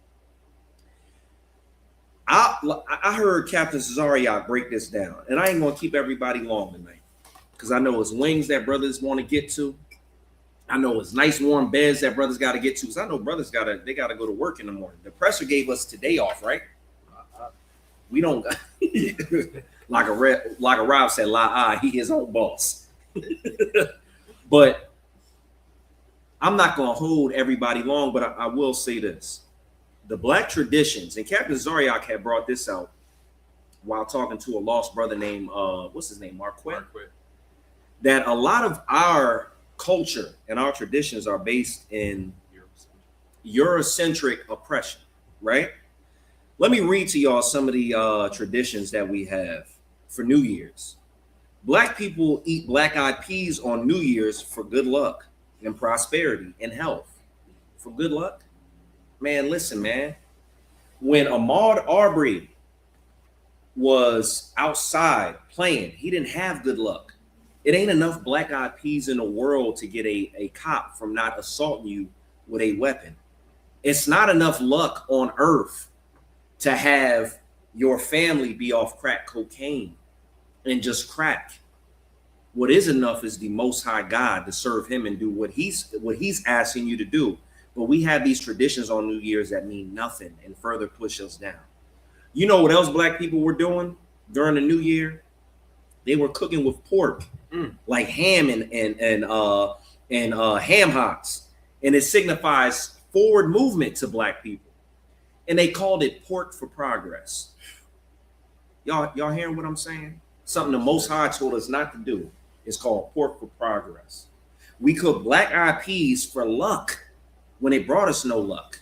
I heard Captain Cesariak break this down, and I ain't gonna keep everybody long tonight, because I know it's wings that brothers want to get to. I know it's nice warm beds that brothers got to get to, because I know brothers gotta go to work in the morning. The presser gave us today off, right? We don't got like a Rob said, he his own boss. But I'm not gonna hold everybody long, but I will say this. The black traditions, and Captain Zariak had brought this out while talking to a lost brother named what's his name, Marquette, that a lot of our culture and our traditions are based in Eurocentric oppression, right? Let me read to y'all some of the traditions that we have for New Year's. Black people eat black-eyed peas on New Year's for good luck and prosperity and health. For good luck? Man, listen, man. When Ahmaud Arbery was outside playing, he didn't have good luck. It ain't enough black-eyed peas in the world to get a cop from not assaulting you with a weapon. It's not enough luck on earth to have your family be off crack cocaine and just crack. What is enough is the Most High God to serve him and do what he's asking you to do. But we have these traditions on New Year's that mean nothing and further push us down. You know what else black people were doing during the New Year? They were cooking with pork, like ham and ham hocks, and it signifies forward movement to black people. And they called it pork for progress. Y'all hearing what I'm saying? Something the Most High told us not to do. It's called pork for progress. We cook black-eyed peas for luck when it brought us no luck,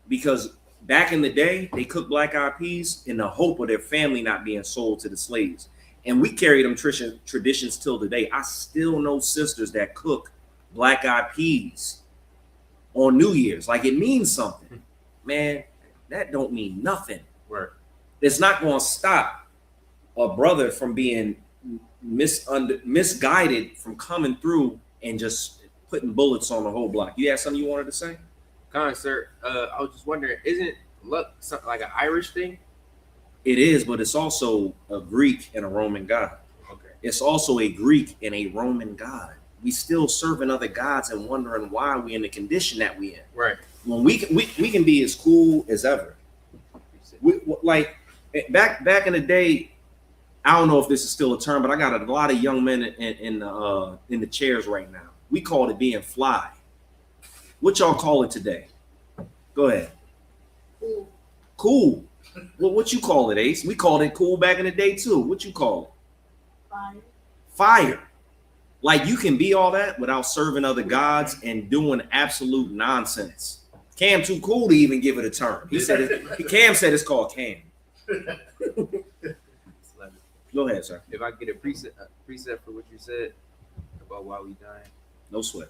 because Back in the day, they cooked black eyed peas in the hope of their family not being sold to the slaves. And we carry them traditions till today. I still know sisters that cook black eyed peas on New Year's. Like, it means something. Man, that don't mean nothing. Right. It's not going to stop a brother from being misguided from coming through and just putting bullets on the whole block. You had something you wanted to say? Sir, I was just wondering, isn't luck something like an Irish thing? It is, but it's also a Greek and a Roman god. Okay. It's also a Greek and a Roman god. We still serving other gods and wondering why we in the condition that we in. Right. When we can be as cool as ever. Like back in the day, I don't know if this is still a term, but I got a lot of young men in the chairs right now. We called it being fly. What y'all call it today? Go ahead. Cool. Well, what you call it, Ace? We called it cool back in the day too. What you call it? Fire. Fire. Like, you can be all that without serving other gods and doing absolute nonsense. Cam too cool to even give it a term. He said it. Cam said it's called Cam. Go ahead, sir. If I get a preset for what you said about why we dying. No sweat.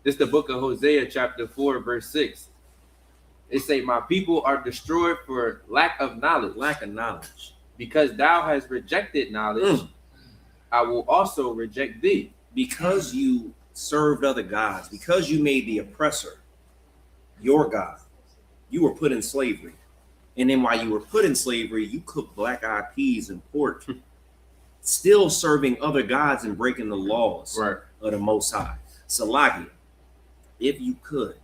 This is the book of Hosea, chapter 4, verse 6. It say, my people are destroyed for lack of knowledge. Lack of knowledge. Because thou hast rejected knowledge, I will also reject thee. Because you served other gods, because you made the oppressor your God, you were put in slavery. And then while you were put in slavery, you cooked black-eyed peas and pork, still serving other gods and breaking the laws of the Most High. Salakia, if you could,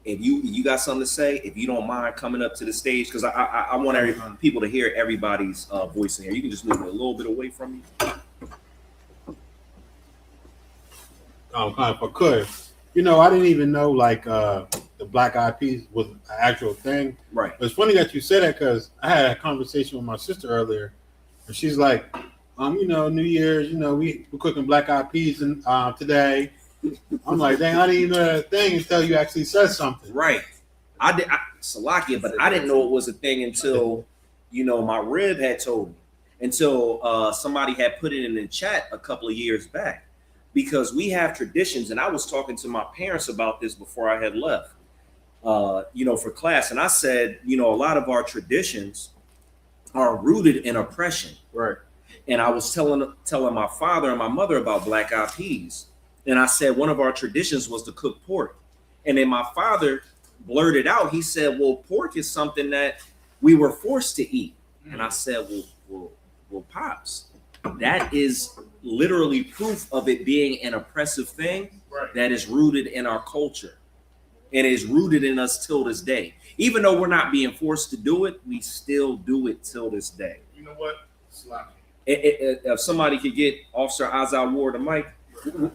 if you got something to say, if you don't mind coming up to the stage, because I want people to hear everybody's voice in here. You can just move it a little bit away from me. If I could, I didn't even know like the black eyed peas was an actual thing. Right. But it's funny that you said that because I had a conversation with my sister earlier, and she's like, New Year's, we're cooking black eyed peas and today. I'm like, dang, I didn't even know that thing until you actually said something. Right. Salakia, but I didn't know it was a thing until, my rib had told me. Until somebody had put it in the chat a couple of years back. Because we have traditions, and I was talking to my parents about this before I had left, for class. And I said, a lot of our traditions are rooted in oppression. Right. And I was telling my father and my mother about black eyed peas. And I said one of our traditions was to cook pork. And then my father blurted out, he said, well, pork is something that we were forced to eat. And I said, well, Pops, that is literally proof of it being an oppressive thing that is rooted in our culture and is rooted in us till this day. Even though we're not being forced to do it, we still do it till this day. You know what? If somebody could get Officer Azar Ward the mic,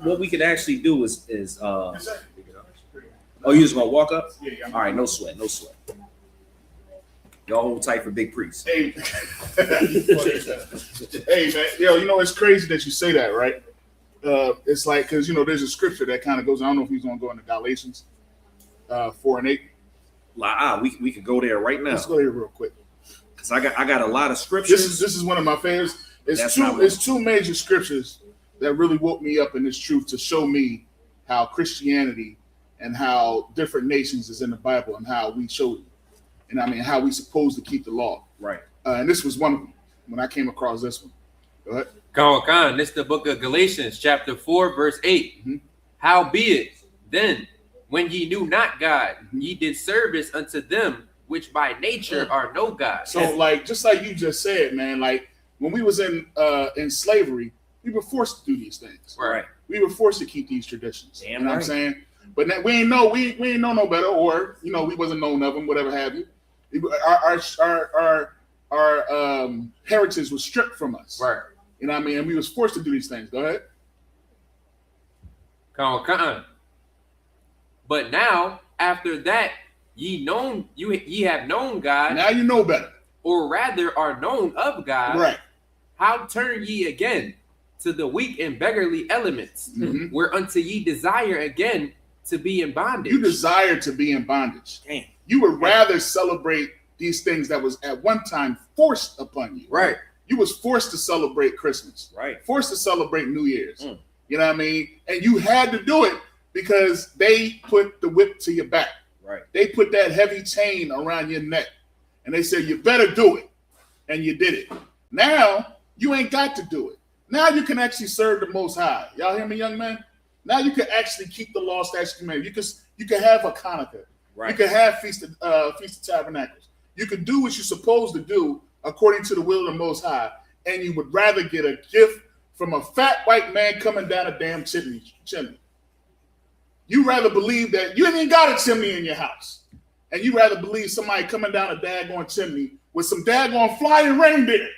what we could actually do is oh, you just gonna walk up? Yeah. All right, no sweat. Y'all hold tight for Big Priest. Hey, hey, man, it's crazy that you say that, right? It's like, because there's a scripture that kind of goes. I don't know if he's gonna go into Galatians 4:8. We could go there right now. Let's go there real quick. Because I got a lot of scriptures. This is one of my favorites. It's two major scriptures that really woke me up in this truth to show me how Christianity and how different nations is in the Bible and how we showed it. And how we supposed to keep the law. Right. And this was one of them when I came across this one. Go ahead. Khan, this is the book of Galatians, chapter 4, verse 8. Howbeit, then, when ye knew not God, ye did service unto them which by nature are no God. So, just like you just said, man, like when we was in slavery, we were forced to do these things. Right. We were forced to keep these traditions. Damn you know right. what I'm saying? But we ain't know no better, or we wasn't known of them, whatever have you. Our heritage was stripped from us. Right. And we was forced to do these things. Go ahead. Khan. But now, after that, ye have known God. Now you know better. Or rather are known of God. Right. How turn ye again to the weak and beggarly elements, whereunto ye desire again to be in bondage. You desire to be in bondage. Damn. You would rather celebrate these things that was at one time forced upon you. Right. You was forced to celebrate Christmas. Right. Forced to celebrate New Year's. You know what I mean? And you had to do it because they put the whip to your back. Right. They put that heavy chain around your neck. And they said, you better do it. And you did it. Now, you ain't got to do it. Now you can actually serve the Most High. Y'all hear me, young man? Now you can actually keep the law, statutes, commandments. You can have a Hanukkah. Right. You can have Feast of Tabernacles. You can do what you're supposed to do according to the will of the Most High. And you would rather get a gift from a fat white man coming down a damn chimney. You rather believe that you ain't even got a chimney in your house. And you rather believe somebody coming down a daggone chimney with some daggone flying reindeer.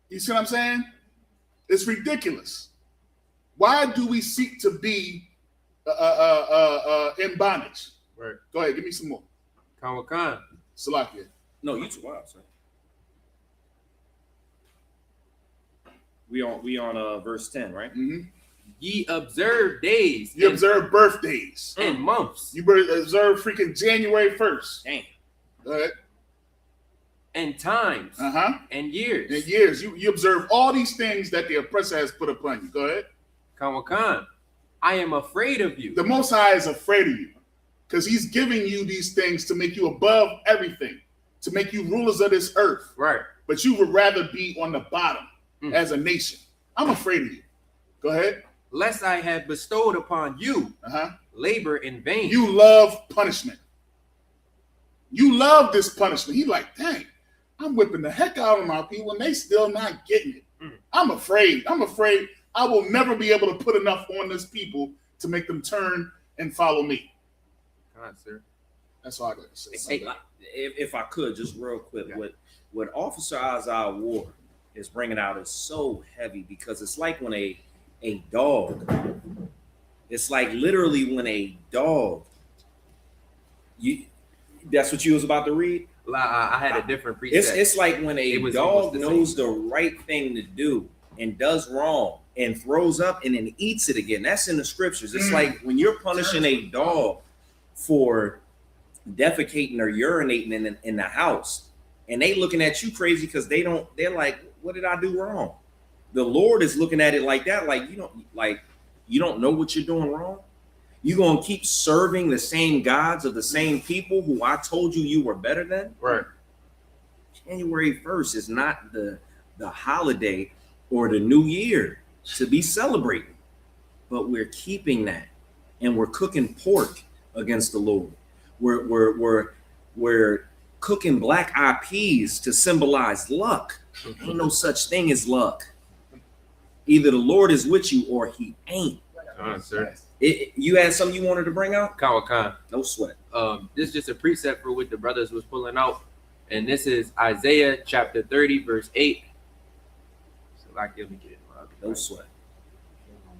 You see what I'm saying? It's ridiculous. Why do we seek to be in bondage? Right. Go ahead, give me some more. Khan. Salakia. No, you too wild, sir. We on verse 10, right? Mm-hmm. Ye observe days. You observe birthdays. And months. You observe freaking January 1st. Damn. Go ahead. And times. And years. And years. You observe all these things that the oppressor has put upon you. Go ahead. Khan. I am afraid of you. The Most High is afraid of you because he's giving you these things to make you above everything, to make you rulers of this earth. Right. But you would rather be on the bottom as a nation. I'm afraid of you. Go ahead. Lest I had bestowed upon you labor in vain. You love punishment. You love this punishment. He like, dang, I'm whipping the heck out of my people and they still not getting it. I'm afraid. I will never be able to put enough on this people to make them turn and follow me. Sir. That's all I got to say. Hey, if I could, just real quick, what Officer Isaiah Ward is bringing out is so heavy because it's like when a dog, it's like literally when a dog, that's what you was about to read? I had a different precept. It's like when a dog knows the right thing to do and does wrong and throws up and then eats it again. That's in the scriptures. It's like when you're punishing a dog for defecating or urinating in the house and they looking at you crazy because they're like, what did I do wrong? The Lord is looking at it like that, like you don't know what you're doing wrong. You gonna keep serving the same gods of the same people who I told you were better than? Right. January 1st is not the holiday or the new year to be celebrating, but we're keeping that and we're cooking pork against the Lord. We're cooking black eyed peas to symbolize luck. Ain't no such thing as luck. Either the Lord is with you or he ain't. Sir. You had something you wanted to bring out? Khan. No sweat. This is just a precept for what the brothers was pulling out. And this is Isaiah chapter 30, verse 8. Salakia, let me get it. No sweat.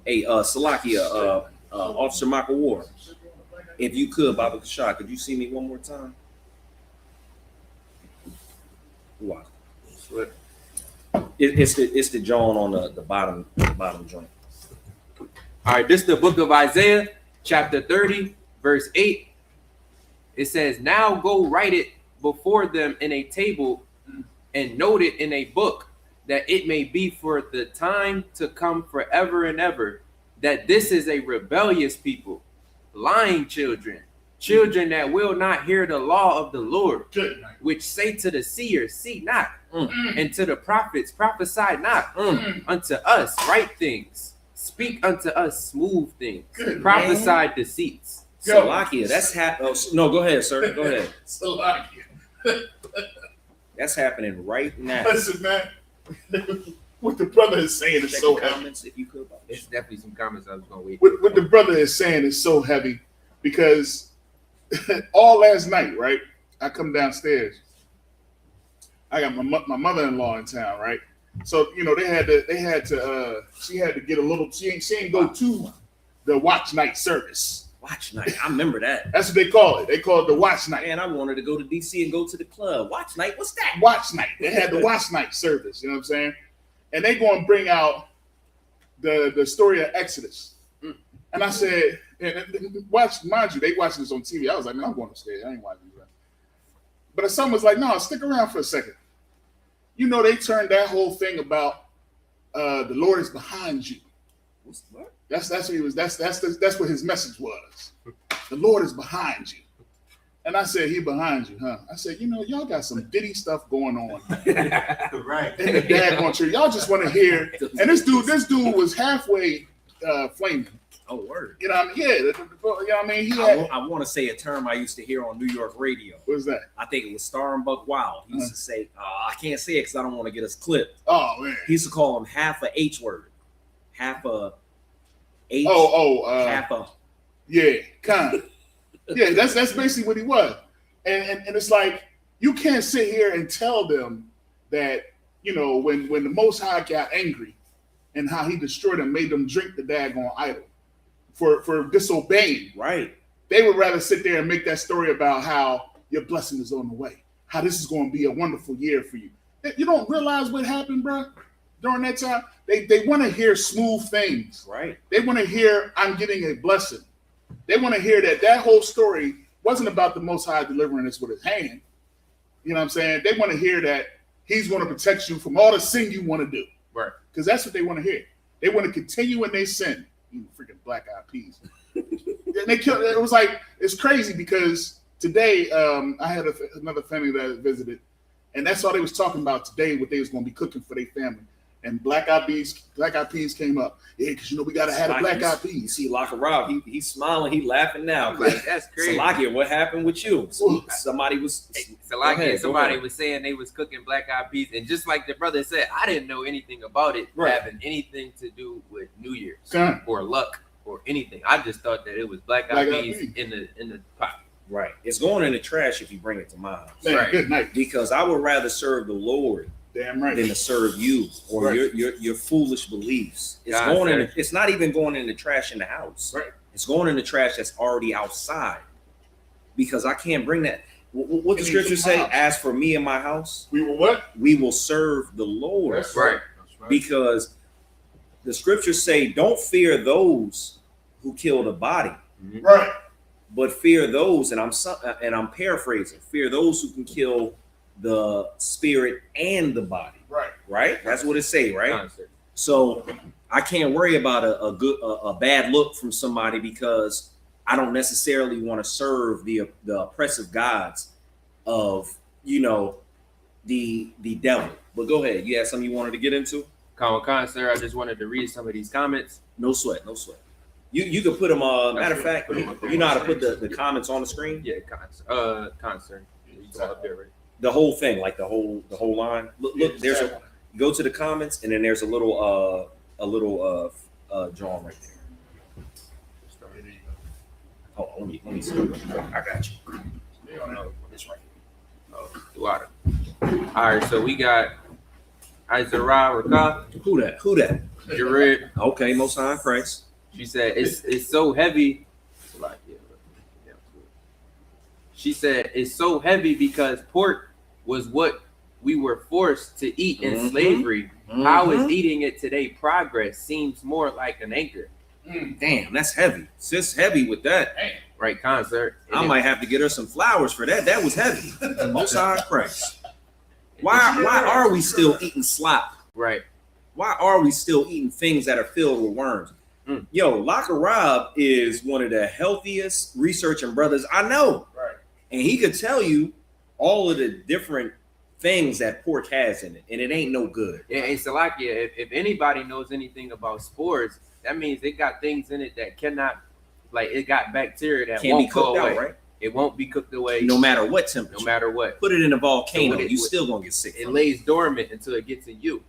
Hey, Salakia, Officer Michael Ward, if you could, Baba Kashah, could you see me one more time? Wow. It's the John on the bottom joint. All right, this is the book of Isaiah, chapter 30, verse 8. It says, now go write it before them in a table and note it in a book, that it may be for the time to come forever and ever, that this is a rebellious people, lying children that will not hear the law of the Lord, which say to the seers, see not, and to the prophets, prophesy not, unto us right things, speak unto us smooth things, prophesy deceits. Salakia, that's no, go ahead, sir. Go ahead. Salakia. That's happening right now. Listen, man. What the brother is saying is so heavy. Comments, if you could. It's definitely some comments I was going to wait. What the brother is saying is so heavy because all last night, right? I come downstairs. I got my mother-in-law in town, right? So they had to she had to get a little. She ain't go to the watch night service. Watch night. I remember that. That's what they call it. They call it the watch night. Man, I wanted to go to DC and go to the club. Watch night. What's that? Watch night. They had the watch night service. You know what I'm saying? And they going to bring out the story of Exodus. And I said, and watch, mind you, they watching this on TV. I was like, man, I'm going upstairs. I ain't watching this. But someone was like, no, stick around for a second. You know, they turned that whole thing about the Lord is behind you. What? That's what he was. That's what his message was. The Lord is behind you. And I said, he behind you, huh? I said, you know, y'all got some ditty stuff going on. Right. In the daggone church. Y'all just want to hear. And this dude was halfway flaming. Oh, word. You know what I mean? Yeah. You know what I mean? He had, I want to say a term I used to hear on New York radio. what was that? I think it was Star and Buck Wild. He used to say, I can't say it because I don't want to get us clipped. Oh, man. He used to call him half a H word. Half a H. Half a. Yeah, kind of. Yeah, that's basically what he was. And it's like, you can't sit here and tell them that, you know, when the Most High got angry and how he destroyed them, made them drink the daggone idol for disobeying. Right. They would rather sit there and make that story about how your blessing is on the way, how this is going to be a wonderful year for you. You don't realize what happened, bro, during that time? They want to hear smooth things. Right. They want to hear, I'm getting a blessing. They want to hear that whole story wasn't about the Most High delivering us with his hand. You know what I'm saying? They want to hear that he's going to protect you from all the sin you want to do. Right. Because that's what they want to hear. They want to continue in their sin. You freaking Black Eyed Peas. And they killed. It was like, it's crazy because today I had another family that I visited, and that's all they was talking about today, what they was going to be cooking for their family. And Black Eyed Peas came up. Yeah, because you know we gotta have a Black Eyed Peas. You see Locker Rob, he's smiling, he laughing now. Like, that's crazy. Salakia, what happened with you? Somebody was Somebody was saying they was cooking Black Eyed Peas, and just like the brother said, I didn't know anything about it having anything to do with New Year's or luck or anything. I just thought that it was Black Eyed Peas in the pot. Right. It's going in the trash if you bring it to my house. Man, right. Good night. Because I would rather serve the Lord Damn right. than to serve you or your foolish beliefs. It's going in. It's not even going in the trash in the house. Right. It's going in the trash that's already outside. Because I can't bring that. What the scripture say? As for me and my house, we will what? We will serve the Lord. That's right. Because the scriptures say, "Don't fear those who kill the body, right? But fear those." And I'm paraphrasing. Fear those who can kill the spirit and the body. Right. That's what it say. Right. So I can't worry about a bad look from somebody because I don't necessarily want to serve the oppressive gods of, you know, the devil. But go ahead. You had something you wanted to get into? Sir, I just wanted to read some of these comments. No sweat. You could put them. Matter of fact, you know how to put the comments on the screen? Yeah, Sir. You up there, right? The whole thing, like the whole line. Look. There's go to the comments, and then there's a little drawing right there. Oh, let me see. I got you. This right. Water. All right, so we got Izara Raka. Who that? Jared. Okay, Most High Christ. She said it's so heavy. She said it's so heavy because pork was what we were forced to eat in slavery. How is eating it today progress? Seems more like an anchor. Damn, that's heavy. Sis heavy with that. Right, concert. I might have to get her some flowers for that. That was heavy. Most High Christ. Why are we still eating slop? Right. Why are we still eating things that are filled with worms? Yo, Locker Rob is one of the healthiest researching brothers I know. Right. And he could tell you all of the different things that pork has in it, and it ain't no good. Yeah, and Salakia, if anybody knows anything about sports, that means it got things in it that cannot, like it got bacteria that Can't won't be cooked go away. out, right? It won't be cooked away. No matter what temperature. No matter what. Put it in a volcano, So you still gonna get sick. It lays dormant until it gets in you.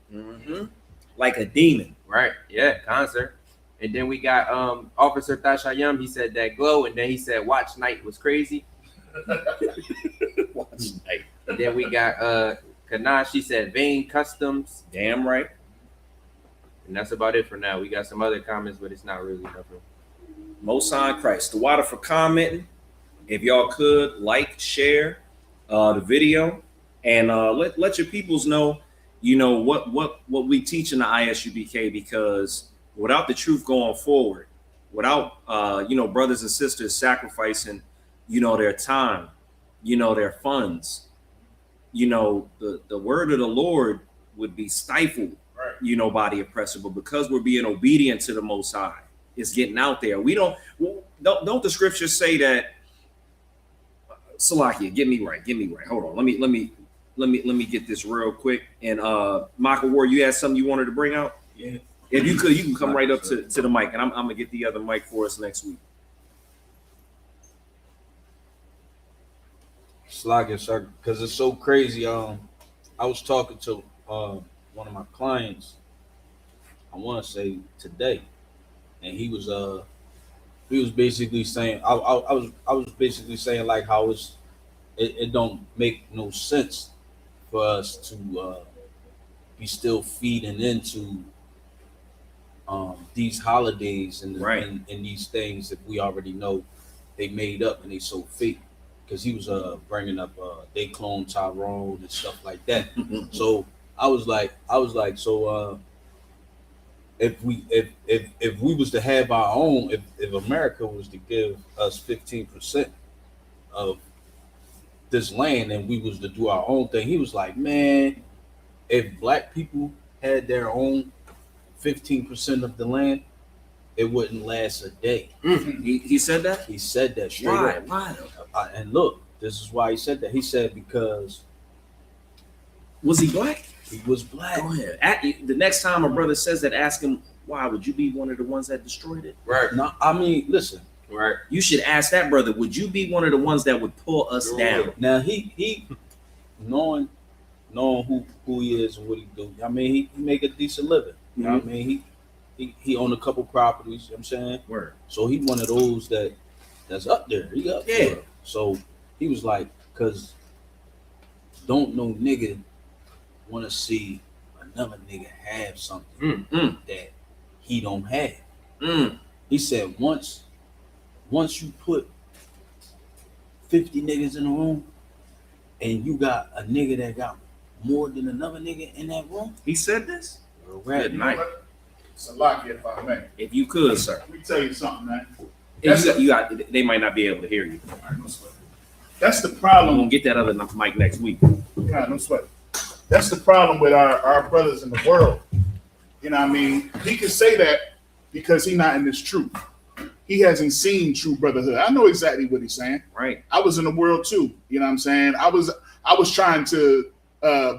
Like a demon. Right. Yeah, concert. And then we got Officer Tashayam. He said that glow, and then he said watch night was crazy. Watch night. And then we got Kana. She said vein customs. Damn right. And that's about it for now. We got some other comments, but it's not really nothing. Most High Christ. The water for commenting. If y'all could like, share the video, and let your peoples know, you know, what we teach in the ISUBK, because without the truth going forward, without brothers and sisters sacrificing, their time, their funds, the word of the Lord would be stifled, right, by the oppressor. But because we're being obedient to the Most High, it's getting out there. We don't the scriptures say that? Salakia, get me right. Hold on, let me get this real quick. And Michael Ward, you had something you wanted to bring out? Yeah. If you could, you can come right up to the mic, and I'm gonna get the other mic for us next week. Slack it, sir, because it's so crazy. I was talking to one of my clients, I want to say today, and he was basically saying, I was basically saying like how it don't make no sense for us to be still feeding into these holidays and right, and these things if we already know they made up and they so fake. Because he was bringing up they clone Tyrone and stuff like that. So I was like, so if we was to have our own, if America was to give us 15% of this land and we was to do our own thing, he was like, man, if black people had their own 15% of the land, it wouldn't last a day. He said that? He said that straight up. Why? And look, this is why he said that. He said because... Was he black? He was black. Go ahead. The next time a brother says that, ask him, why? Would you be one of the ones that destroyed it? Right. No, I mean, listen. Right. You should ask that brother, would you be one of the ones that would pull us down? Now, he knowing who he is and what he do, I mean, he make a decent living. You know what I mean? He owned a couple properties, you know what I'm saying? Word. So he one of those that's up there. He up there. So he was like, because don't no nigga want to see another nigga have something that he don't have. He said once you put 50 niggas in a room and you got a nigga that got more than another nigga in that room. He said this? Good night. Salakia, if I may. If you could, sir. Let me tell you something, man. They might not be able to hear you. That's the I'm problem. gonna get that other mic next week. Yeah, no sweat. That's the problem with our brothers in the world. You know what I mean? He can say that because he's not in this truth. He hasn't seen true brotherhood. I know exactly what he's saying. Right. I was in the world too. You know what I'm saying? I was trying to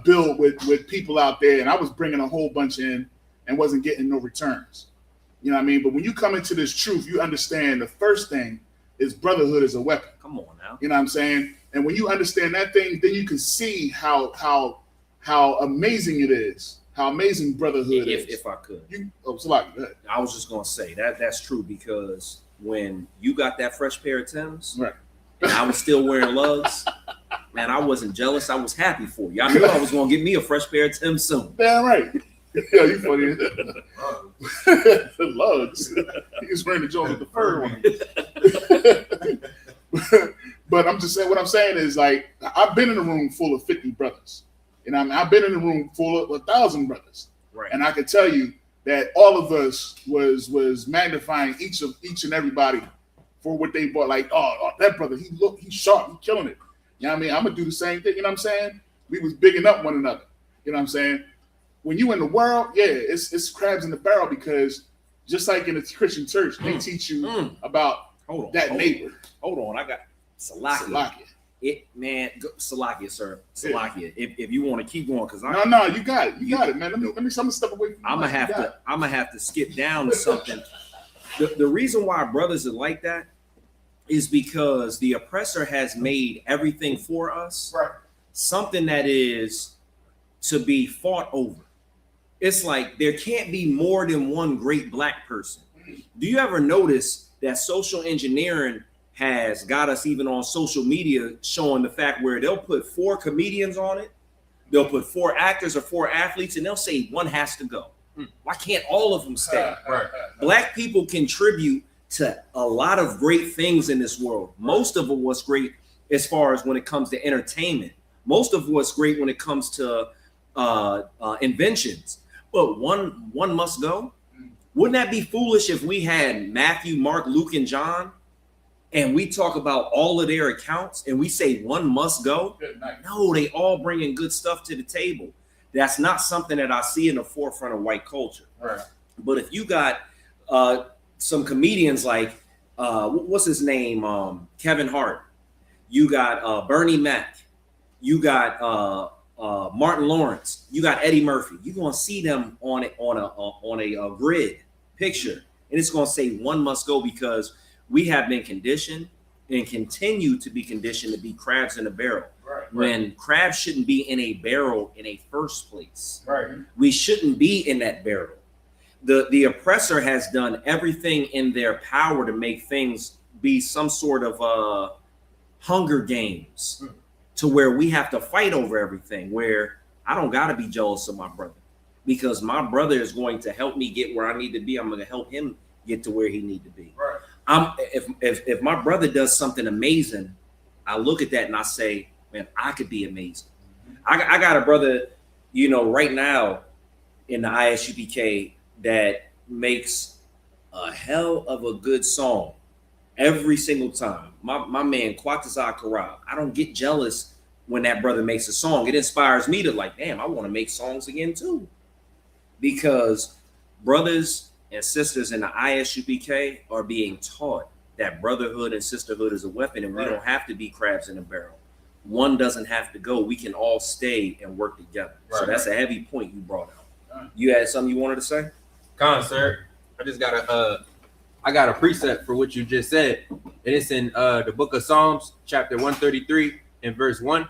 build with people out there, and I was bringing a whole bunch in and wasn't getting no returns. You know what I mean? But when you come into this truth, you understand the first thing is brotherhood is a weapon. Come on now. You know what I'm saying? And when you understand that thing, then you can see how amazing it is, how amazing brotherhood is. If I could. Salakia, go ahead. I was just gonna say that's true, because when you got that fresh pair of Timbs, right, and I was still wearing lugs, man, I wasn't jealous. I was happy for you. I knew I was gonna get me a fresh pair of Timbs soon. Damn right. Yeah, you funny. Lugs. He was wearing the joint with the fur one. But I'm just saying, what I'm saying is, like, I've been in a room full of 50 brothers. You know what I mean? I've been in a room full of 1,000 brothers. Right. And I can tell you that all of us was magnifying each and everybody for what they bought. Like, oh, that brother, he's sharp, he's killing it. You know what I mean? I'm gonna do the same thing, you know what I'm saying? We was bigging up one another. You know what I'm saying? When you in the world, yeah, it's crabs in the barrel, because just like in the Christian church, they teach you about neighbor. Hold on, I got Salakia. Salakia, sir. Salakia. Yeah. If you want to keep going, because no, you got it. You got it, man. Let me step away from you. I'm gonna have to skip down to something. The reason why brothers are like that is because the oppressor has made everything for us something that is to be fought over. It's like there can't be more than one great black person. Do you ever notice that social engineering has got us even on social media showing the fact where they'll put 4 comedians on it, they'll put 4 actors or 4 athletes, and they'll say one has to go. Why can't all of them stay? Black people contribute to a lot of great things in this world. Most of what's great as far as when it comes to entertainment. Most of what's great when it comes to inventions. But one must go. Wouldn't that be foolish if we had Matthew, Mark, Luke, and John, and we talk about all of their accounts and we say one must go? No, they all bringing good stuff to the table. That's not something that I see in the forefront of white culture. Right. But if you got some comedians like, what's his name? Kevin Hart. You got Bernie Mac. You got Martin Lawrence. You got Eddie Murphy. You're gonna see them on a grid picture, and it's gonna say one must go because we have been conditioned and continue to be conditioned to be crabs in a barrel. Right. When crabs shouldn't be in a barrel in a first place. Right. We shouldn't be in that barrel. The oppressor has done everything in their power to make things be some sort of Hunger Games, to where we have to fight over everything, where I don't got to be jealous of my brother because my brother is going to help me get where I need to be. I'm going to help him get to where he need to be. Right. If my brother does something amazing, I look at that and I say, man, I could be amazing. I got a brother, right now in the ISUPK that makes a hell of a good song every single time. My man Quatazar Karab. I don't get jealous when that brother makes a song. It inspires me to like, damn, I want to make songs again too. Because brothers and sisters in the ISUPK are being taught that brotherhood and sisterhood is a weapon, and we don't have to be crabs in a barrel. One doesn't have to go. We can all stay and work together. So that's a heavy point you brought out. You had something you wanted to say? Sir, I just got a precept for what you just said, and it's in the book of Psalms, chapter 133 and verse 1.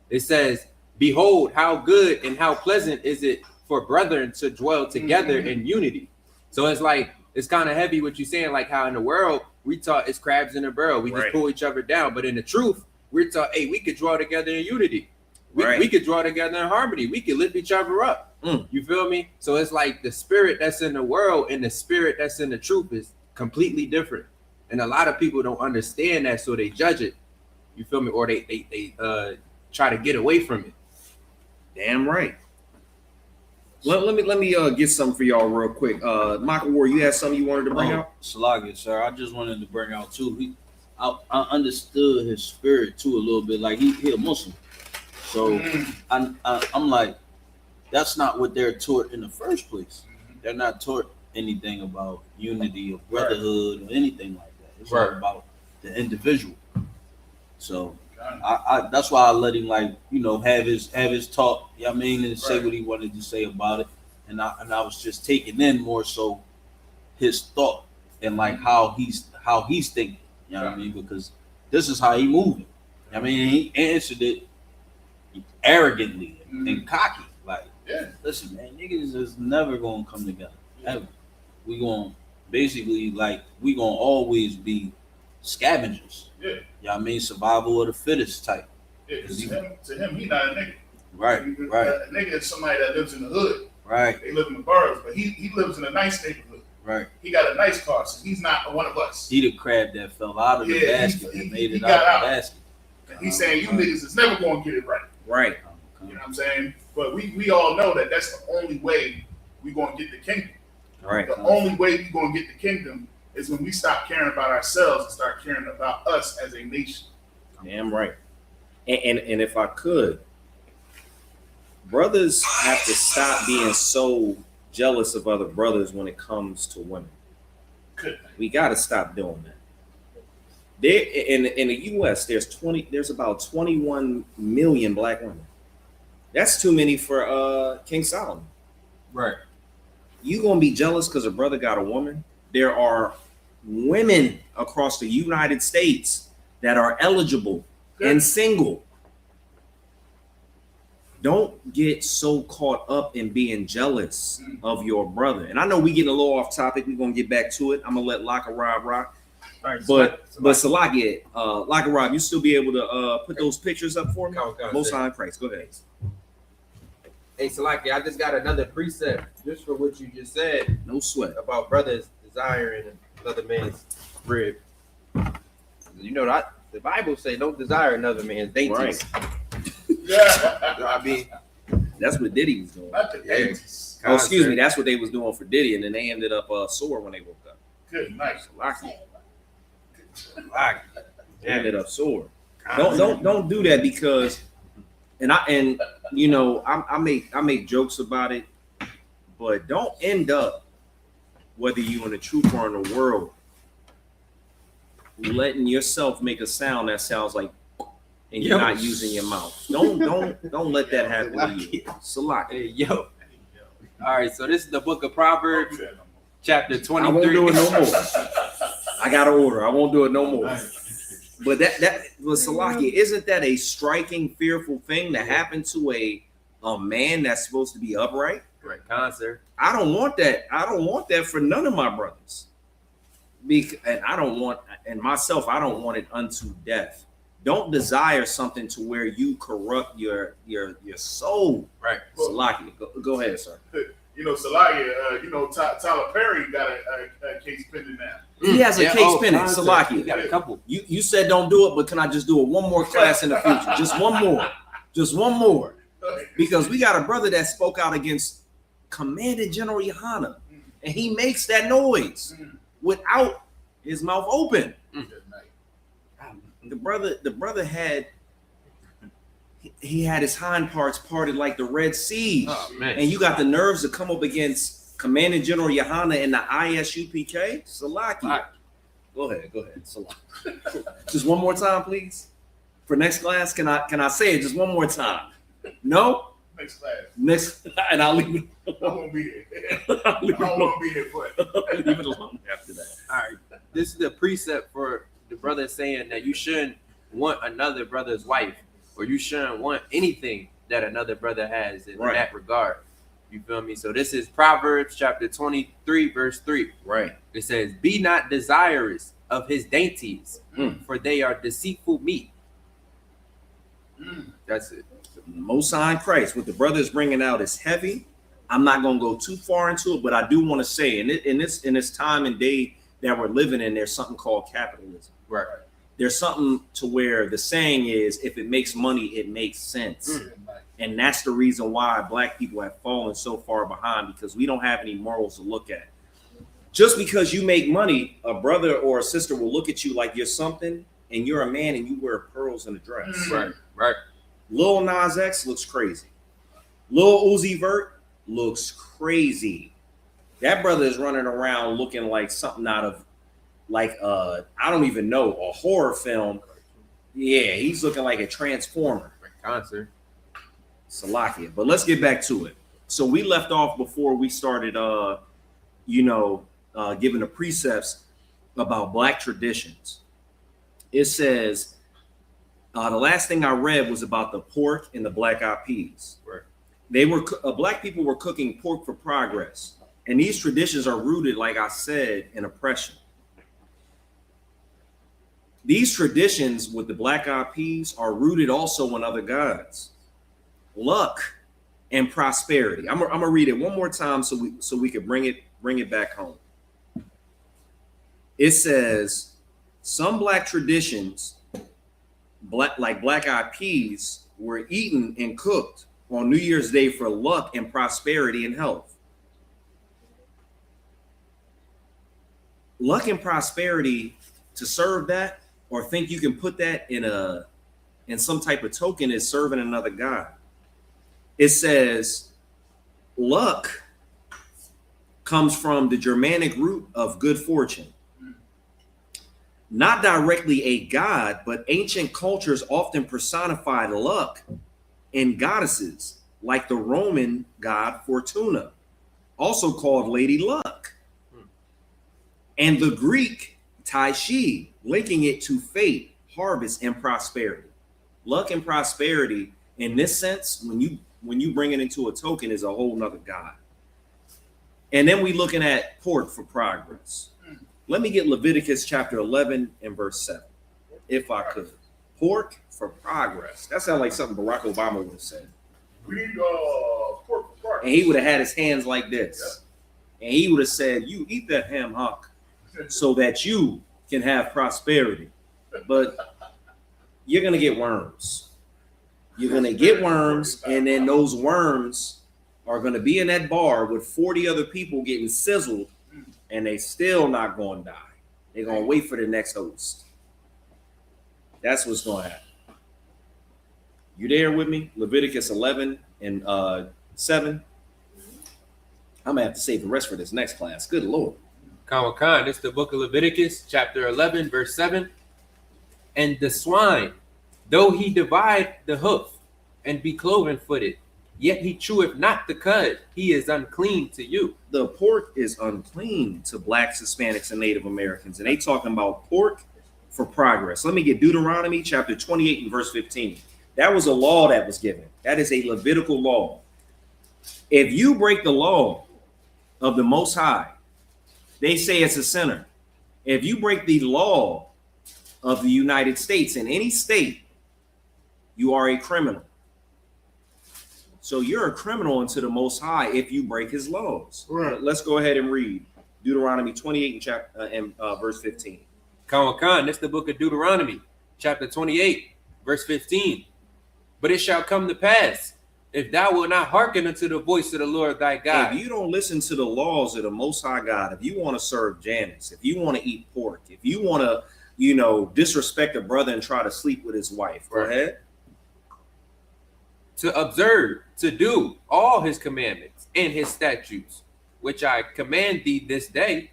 It says, "Behold, how good and how pleasant is it for brethren to dwell together in unity." So it's kind of heavy what you're saying, like how in the world we taught it's crabs in a barrel, we just pull each other down, but in the truth, we're taught, hey, we could draw together in unity. We could draw together in harmony. We could lift each other up. You feel me? So it's like the spirit that's in the world and the spirit that's in the truth is completely different. And a lot of people don't understand that, so they judge it. You feel me? Or they try to get away from it. Damn right. Let me get something for y'all real quick. Michael Ward, you had something you wanted to bring out? Salagia, sir. I just wanted to bring out too. I understood his spirit too a little bit. Like he a Muslim, so I'm like, that's not what they're taught in the first place. They're not taught anything about unity or brotherhood or anything like that. It's all about the individual. So I that's why I let him have his talk. You know what I mean, and say what he wanted to say about it. And I was just taking in more so his thought and like how he's thinking. You know what I mean? Because this is how he moving. I mean, he answered it arrogantly and cocky. Like, listen, man, niggas is never gonna come together. Ever. We gonna always be scavengers. Yeah. You know what I mean? Survival of the fittest type. Yeah, because to him, he not a nigga. Right. A nigga is somebody that lives in the hood. Right. They live in the boroughs, but he lives in a nice neighborhood. Right. He got a nice car, so he's not one of us. He the crab that fell out of the basket and made it out the basket. And he's saying you niggas is never going to get it right. Right. You know what I'm saying? But we all know that that's the only way we're going to get the kingdom. Right. The only way we're going to get the kingdom is when we stop caring about ourselves and start caring about us as a nation. Damn right. And if I could, brothers have to stop being so jealous of other brothers when it comes to women. Good. We got to stop doing that. There in the U.S., there's about 21 million black women. That's too many for King Solomon. Right. You gonna be jealous because a brother got a woman? There are women across the United States that are eligible and single. Don't get so caught up in being jealous of your brother. And I know we getting a little off topic. We're gonna get back to it. I'm gonna let Laka Rob rock. Right, but Salaki, Laka Rob, you still be able to put those pictures up for me? Most High Christ. Go ahead. Hey Salaki, I just got another precept just for what you just said. No sweat. About brothers desiring another man's rib. You know that the Bible say don't desire another man's dainties. Right. Yeah. I mean, that's what Diddy was doing. Not the dainties. Oh, excuse me. That's what they was doing for Diddy, and then they ended up sore when they woke up. Good night. They ended up sore. Don't do that because, and you know, I make jokes about it, but don't end up, whether you in the truth or in the world, letting yourself make a sound that sounds like, and you're not using your mouth. Don't let that happen to you. Salak. Hey, yo. All right, so this is the book of Proverbs, chapter 23. I won't do it no more. I got an order. I won't do it no more. But that was Salaki. Isn't that a striking, fearful thing to happen to a man that's supposed to be upright? Right, concert. I don't want that. I don't want that for none of my brothers. And I don't want, and myself, I don't want it unto death. Don't desire something to where you corrupt your soul. Right. Salaki, go ahead, sir. You know, Salaya, you know, Tyler Perry got a case pending now. He has a case pending. Salaki, You got a couple. You said don't do it, but can I just do it one more class in the future? Just one more. Just one more. Because we got a brother that spoke out against Commandant General Yohana, and he makes that noise without his mouth open. The brother had his hind parts parted like the Red Sea. Oh, man. And you got the nerves to come up against Commandant General Yohana and the ISUPK? Salaki. Right. Go ahead. Salaki. Just one more time, please. For next class, can I say it just one more time? No? Next class. Next, and I'll leave it I won't be here. I'll leave I it alone. won't be here for it. Leave it alone after that. All right. This is the precept for the brother saying that you shouldn't want another brother's wife, or you shouldn't want anything that another brother has in Right. that regard. You feel me? So this is Proverbs chapter 23, verse 3. Right. It says, "Be not desirous of his dainties, for they are deceitful meat." That's it. Most High in Christ, what the brother is bringing out is heavy. I'm not going to go too far into it, but I do want to say, in this time and day that we're living in, there's something called capitalism. Right. There's something to where the saying is, if it makes money, it makes sense. And that's the reason why Black people have fallen so far behind, because we don't have any morals to look at. Just because you make money, a brother or a sister will look at you like you're something, and you're a man and you wear pearls in a dress. Right. Lil Nas X looks crazy. Lil Uzi Vert looks crazy. That brother is running around looking like something out of, like, I don't even know, a horror film. Yeah, he's looking like a transformer. Concert. Salakia. But let's get back to it. So we left off before we started, giving the precepts about Black traditions. It says, the last thing I read was about the pork and the black eyed peas. Right. They were Black people were cooking pork for progress, and these traditions are rooted, like I said, in oppression. These traditions with the black eyed peas are rooted also in other gods, luck, and prosperity. I'm gonna read it one more time so we can bring it back home. It says some Black traditions, like black eyed peas, were eaten and cooked on New Year's Day for luck and prosperity and health. Luck and prosperity, to serve that or think you can put that in some type of token, is serving another god. It says luck comes from the Germanic root of good fortune. Not directly a god, but ancient cultures often personified luck in goddesses, like the Roman god Fortuna, also called Lady Luck, and the Greek Tyche, linking it to fate, harvest, and prosperity. Luck and prosperity, in this sense, when you bring it into a token, is a whole nother god. And then we looking at pork for progress. Let me get Leviticus chapter 11 and verse 7, if I could. Pork for progress. That sounds like something Barack Obama would have said. We need pork for progress. And he would have had his hands like this. And he would have said, you eat that ham hock so that you can have prosperity. But you're going to get worms. You're going to get worms, and then those worms are going to be in that bar with 40 other people getting sizzled, and they still not going to die. They're going to wait for the next host. That's what's going to happen. You there with me? Leviticus 11 and 7. I'm going to have to save the rest for this next class. Good Lord. Khan, it's the book of Leviticus, chapter 11, verse 7. And the swine, though he divide the hoof and be cloven-footed, yet he cheweth not the cud, he is unclean to you. The pork is unclean to blacks, Hispanics, and Native Americans. And they talking about pork for progress. Let me get Deuteronomy chapter 28 and verse 15. That was a law that was given. That is a Levitical law. If you break the law of the Most High, they say it's a sinner. If you break the law of the United States in any state, you are a criminal. So you're a criminal unto the Most High if you break his laws. Right. Let's go ahead and read Deuteronomy 28 and verse 15. Khan, it's the book of Deuteronomy, chapter 28, verse 15. But it shall come to pass, if thou wilt not hearken unto the voice of the Lord thy God. If you don't listen to the laws of the Most High God, if you want to serve Janus, if you want to eat pork, if you want to, disrespect a brother and try to sleep with his wife, go ahead. To observe, to do all his commandments and his statutes, which I command thee this day,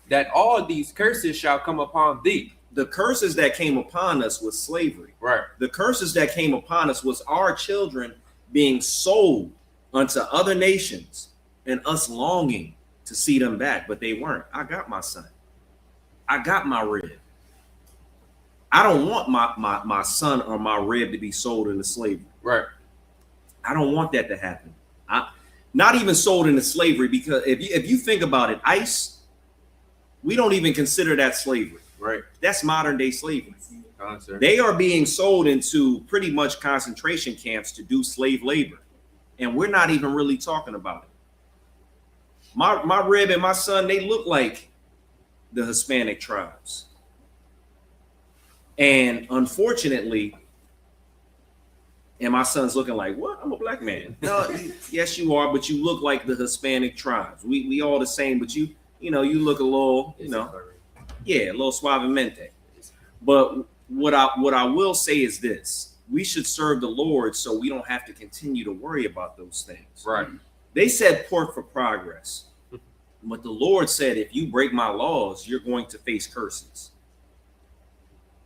that all these curses shall come upon thee. The curses that came upon us was slavery. Right. The curses that came upon us was our children being sold unto other nations and us longing to see them back, but they weren't. I got my son. I got my rib. I don't want my son or my rib to be sold into slavery. Right. I don't want that to happen. Not even sold into slavery, because if you think about it, ICE, we don't even consider that slavery. Right. That's modern day slavery. Sir. They are being sold into pretty much concentration camps to do slave labor. And we're not even really talking about it. My rib and my son, they look like the Hispanic tribes. And unfortunately, and my son's looking like, what? I'm a black man. No, yes, you are, but you look like the Hispanic tribes. We all the same, but you look a little, a little suavemente. But what I will say is this: we should serve the Lord so we don't have to continue to worry about those things. Right. They said pork for progress, but the Lord said, if you break my laws, you're going to face curses.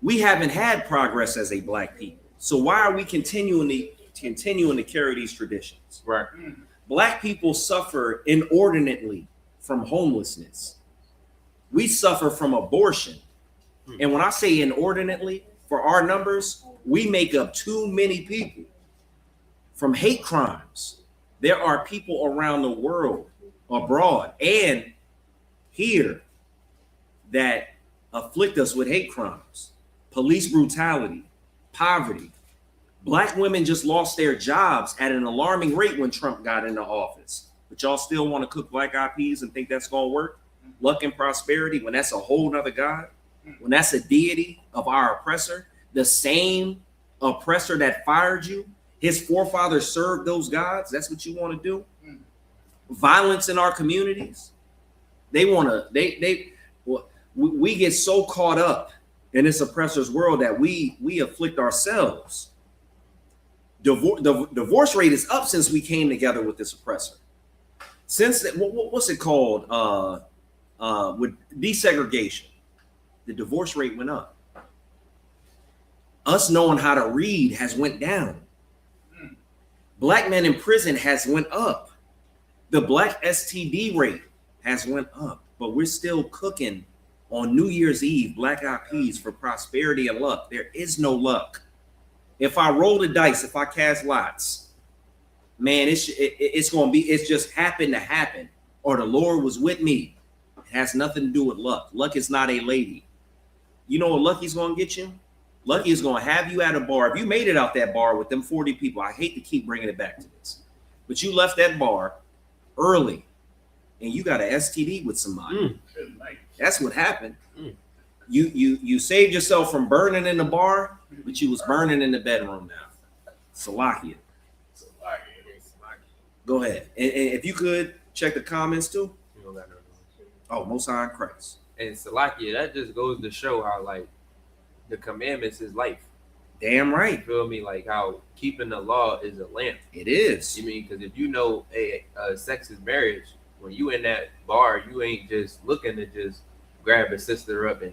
We haven't had progress as a black people. So why are we continuing to carry these traditions? Right. Black people suffer inordinately from homelessness. We suffer from abortion. And when I say inordinately, for our numbers, we make up too many people. From hate crimes, there are people around the world, abroad and here, that afflict us with hate crimes, police brutality, poverty. Black women just lost their jobs at an alarming rate when Trump got into office. But y'all still want to cook black eyed peas and think that's going to work? Luck and prosperity, when that's a whole nother God, when that's a deity of our oppressor, the same oppressor that fired you, his forefathers served those gods. That's what you want to do? Violence in our communities. We get so caught up in this oppressor's world that we afflict ourselves. The divorce rate is up since we came together with this oppressor. Since what's it called? With desegregation, the divorce rate went up. Us knowing how to read has went down. Black men in prison has went up. The black STD rate has went up, but we're still cooking on New Year's Eve black eyed peas for prosperity and luck. There is no luck. If I roll the dice, if I cast lots, man, it's just happened to happen, or the Lord was with me. It has nothing to do with luck. Luck is not a lady. You know what Lucky's going to get you? Lucky is going to have you at a bar. If you made it out that bar with them 40 people, I hate to keep bringing it back to this, but you left that bar early and you got an STD with somebody. That's what happened. You saved yourself from burning in the bar, but you was burning in the bedroom now. Salakia. Go ahead. And if you could check the comments too. You know that. Oh, Most High in Christ. And Salakia, that just goes to show how like the commandments is life. Damn You right. feel me? Like how keeping the law is a lamp. It is. You mean because if you know sex is marriage, when you in that bar, you ain't just looking to just grab a sister up and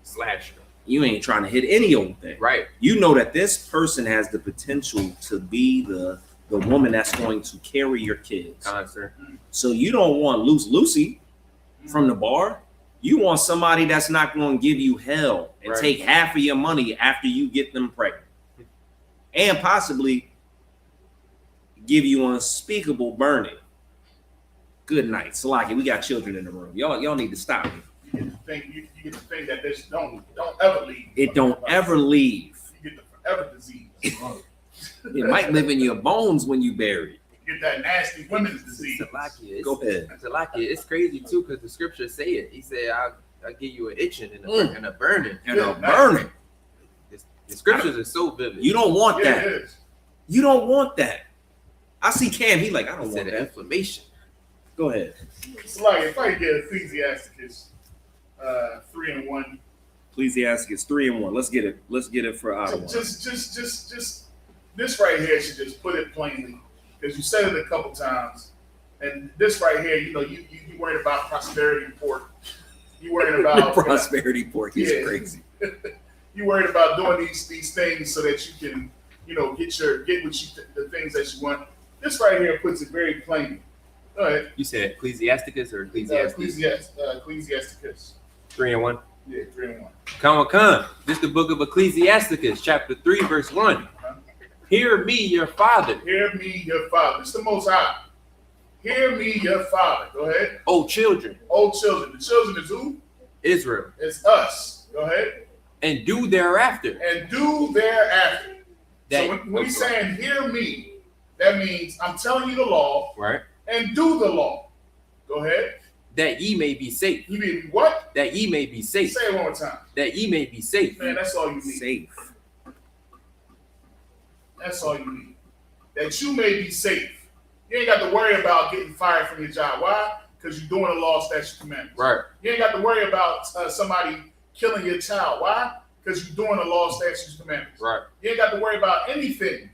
slash her. You ain't trying to hit any old thing. Right. You know that this person has the potential to be the woman that's going to carry your kids. Concert. So you don't want loose Lucy from the bar. You want somebody that's not going to give you hell and Right. take half of your money after you get them pregnant, and possibly give you unspeakable burning. Good night, Salaki. We got children in the room. Y'all need to stop it. You get the thing. You get the thing that this don't ever leave. It don't ever leave. You get the forever disease. It might live in your bones when you bury it. You get that nasty women's disease. Salakia, Go ahead. it's crazy too because the scriptures say it. He said, "I'll give you an itching and a burning." And a burning. The scriptures are so vivid. You don't want Yeah, that. it is. You don't want that. I see Cam. He like, I don't He want said that. inflammation. Go ahead. It's like if I get Ecclesiasticus 3:1. Ecclesiastes 3:1. Let's get it. Let's get it for our one. Just this right here should just put it plainly, because you said it a couple times, and this right here, you worried about prosperity report. You worried about Prosperity pork is Yeah. crazy. You worried about doing these things so that you can, get the things that you want. This right here puts it very plainly. Go ahead. You said Ecclesiasticus or Ecclesiastes? Ecclesiasticus. 3:1. Yeah, 3:1. Come. This is the book of Ecclesiasticus, chapter 3, verse 1. Hear me, your father. Hear me, your father. It's the Most High. Hear me, your father. Go ahead. O children, Old children. The children is who? Israel, It's us. Go ahead. and do thereafter. And do thereafter. That- So when he's saying hear me, that means I'm telling you the law Right? and do the law. Go ahead. That ye may be safe. You mean what? That ye may be safe. Say it one more time. That ye may be safe. Man, that's all you need. Safe. That's all you need. That you may be safe. You ain't got to worry about getting fired from your job. Why? Because you're doing the law, statute, commandments. Right. You ain't got to worry about somebody killing your child. Why? Because you're doing the law, statutes, commandments. Right. You ain't got to worry about anything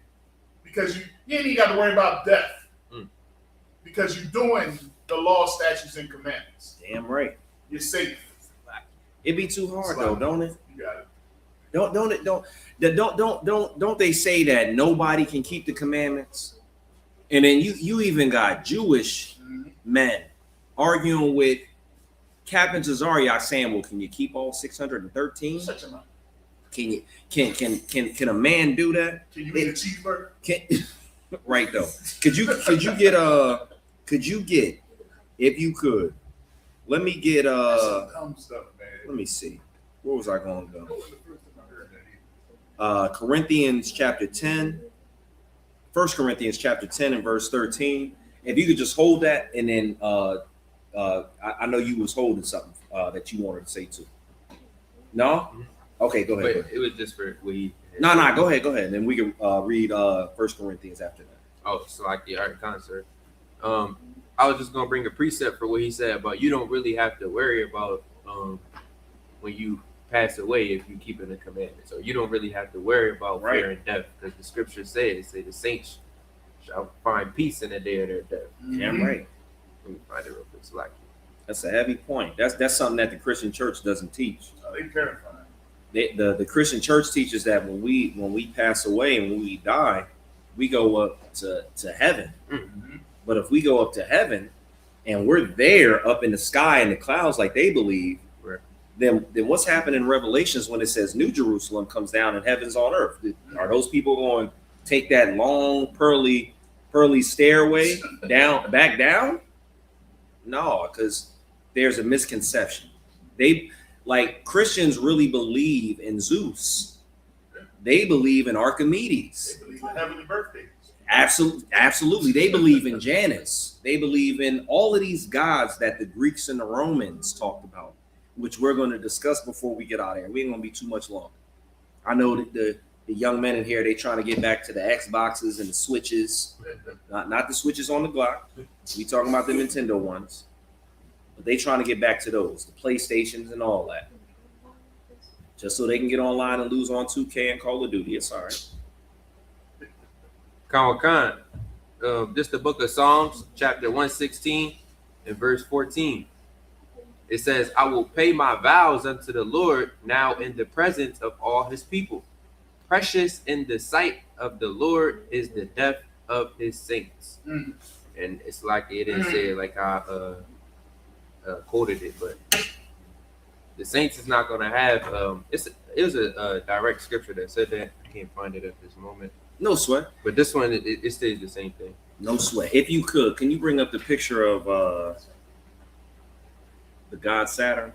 because you ain't even got to worry about death because you're doing the law, statutes, and commandments. Damn right. You're safe. It be too hard though, don't it? You got it. Don't they say that nobody can keep the commandments? And then you even got Jewish men arguing with Captain Tazariak saying, well, can you keep all 613? Shut your mouth. Can a man do that? Can you eat a cheeseburger? Right though. Could you get if you could, let me get That's some dumb stuff, man. let me see. Where was I going to go? Corinthians chapter 10. 1 Corinthians chapter 10 and verse 13. If you could just hold that, and then I know you was holding something that you wanted to say too. No? Okay, go ahead. But it was just for what he. No, go ahead. And then we can read 1 Corinthians after that. Oh, so like the art concert. I was just gonna bring a precept for what he said about you don't really have to worry about when you pass away if you keep the commandments. So you don't really have to worry about fear and death because the scriptures say the saints shall find peace in the day of their death. Damn right. Let me find it real quick. It's like That's a heavy point. That's something that the Christian church doesn't teach. They terrifying. The Christian church teaches that when we pass away and when we die, we go up to heaven. Mm-hmm. But if we go up to heaven and we're there up in the sky in the clouds like they believe, then what's happened in Revelations when it says New Jerusalem comes down and heaven's on earth? Are those people going to take that long pearly stairway back down? No, because there's a misconception. Christians really believe in Zeus. They believe in Archimedes. They believe in heavenly birthdays. Absolutely. They believe in Janus. They believe in all of these gods that the Greeks and the Romans talked about, which we're going to discuss before we get out of here. We ain't going to be too much longer. I know that the young men in here, they trying to get back to the Xboxes and the Switches, not the Switches on the Glock. We talking about the Nintendo ones, but they trying to get back to those, the PlayStations and all that, just so they can get online and lose on 2K and Call of Duty. It's all right. Khan, this the book of Psalms, chapter 116 and verse 14. It says, I will pay my vows unto the Lord now in the presence of all his people. Precious in the sight of the Lord is the death of his saints. And it's like it didn't say it like I quoted it, but the saints is not going to have, it was a direct scripture that said that. I can't find it at this moment. No sweat. But this one, it stays the same thing. No sweat. If you could, can you bring up the picture of the god Saturn?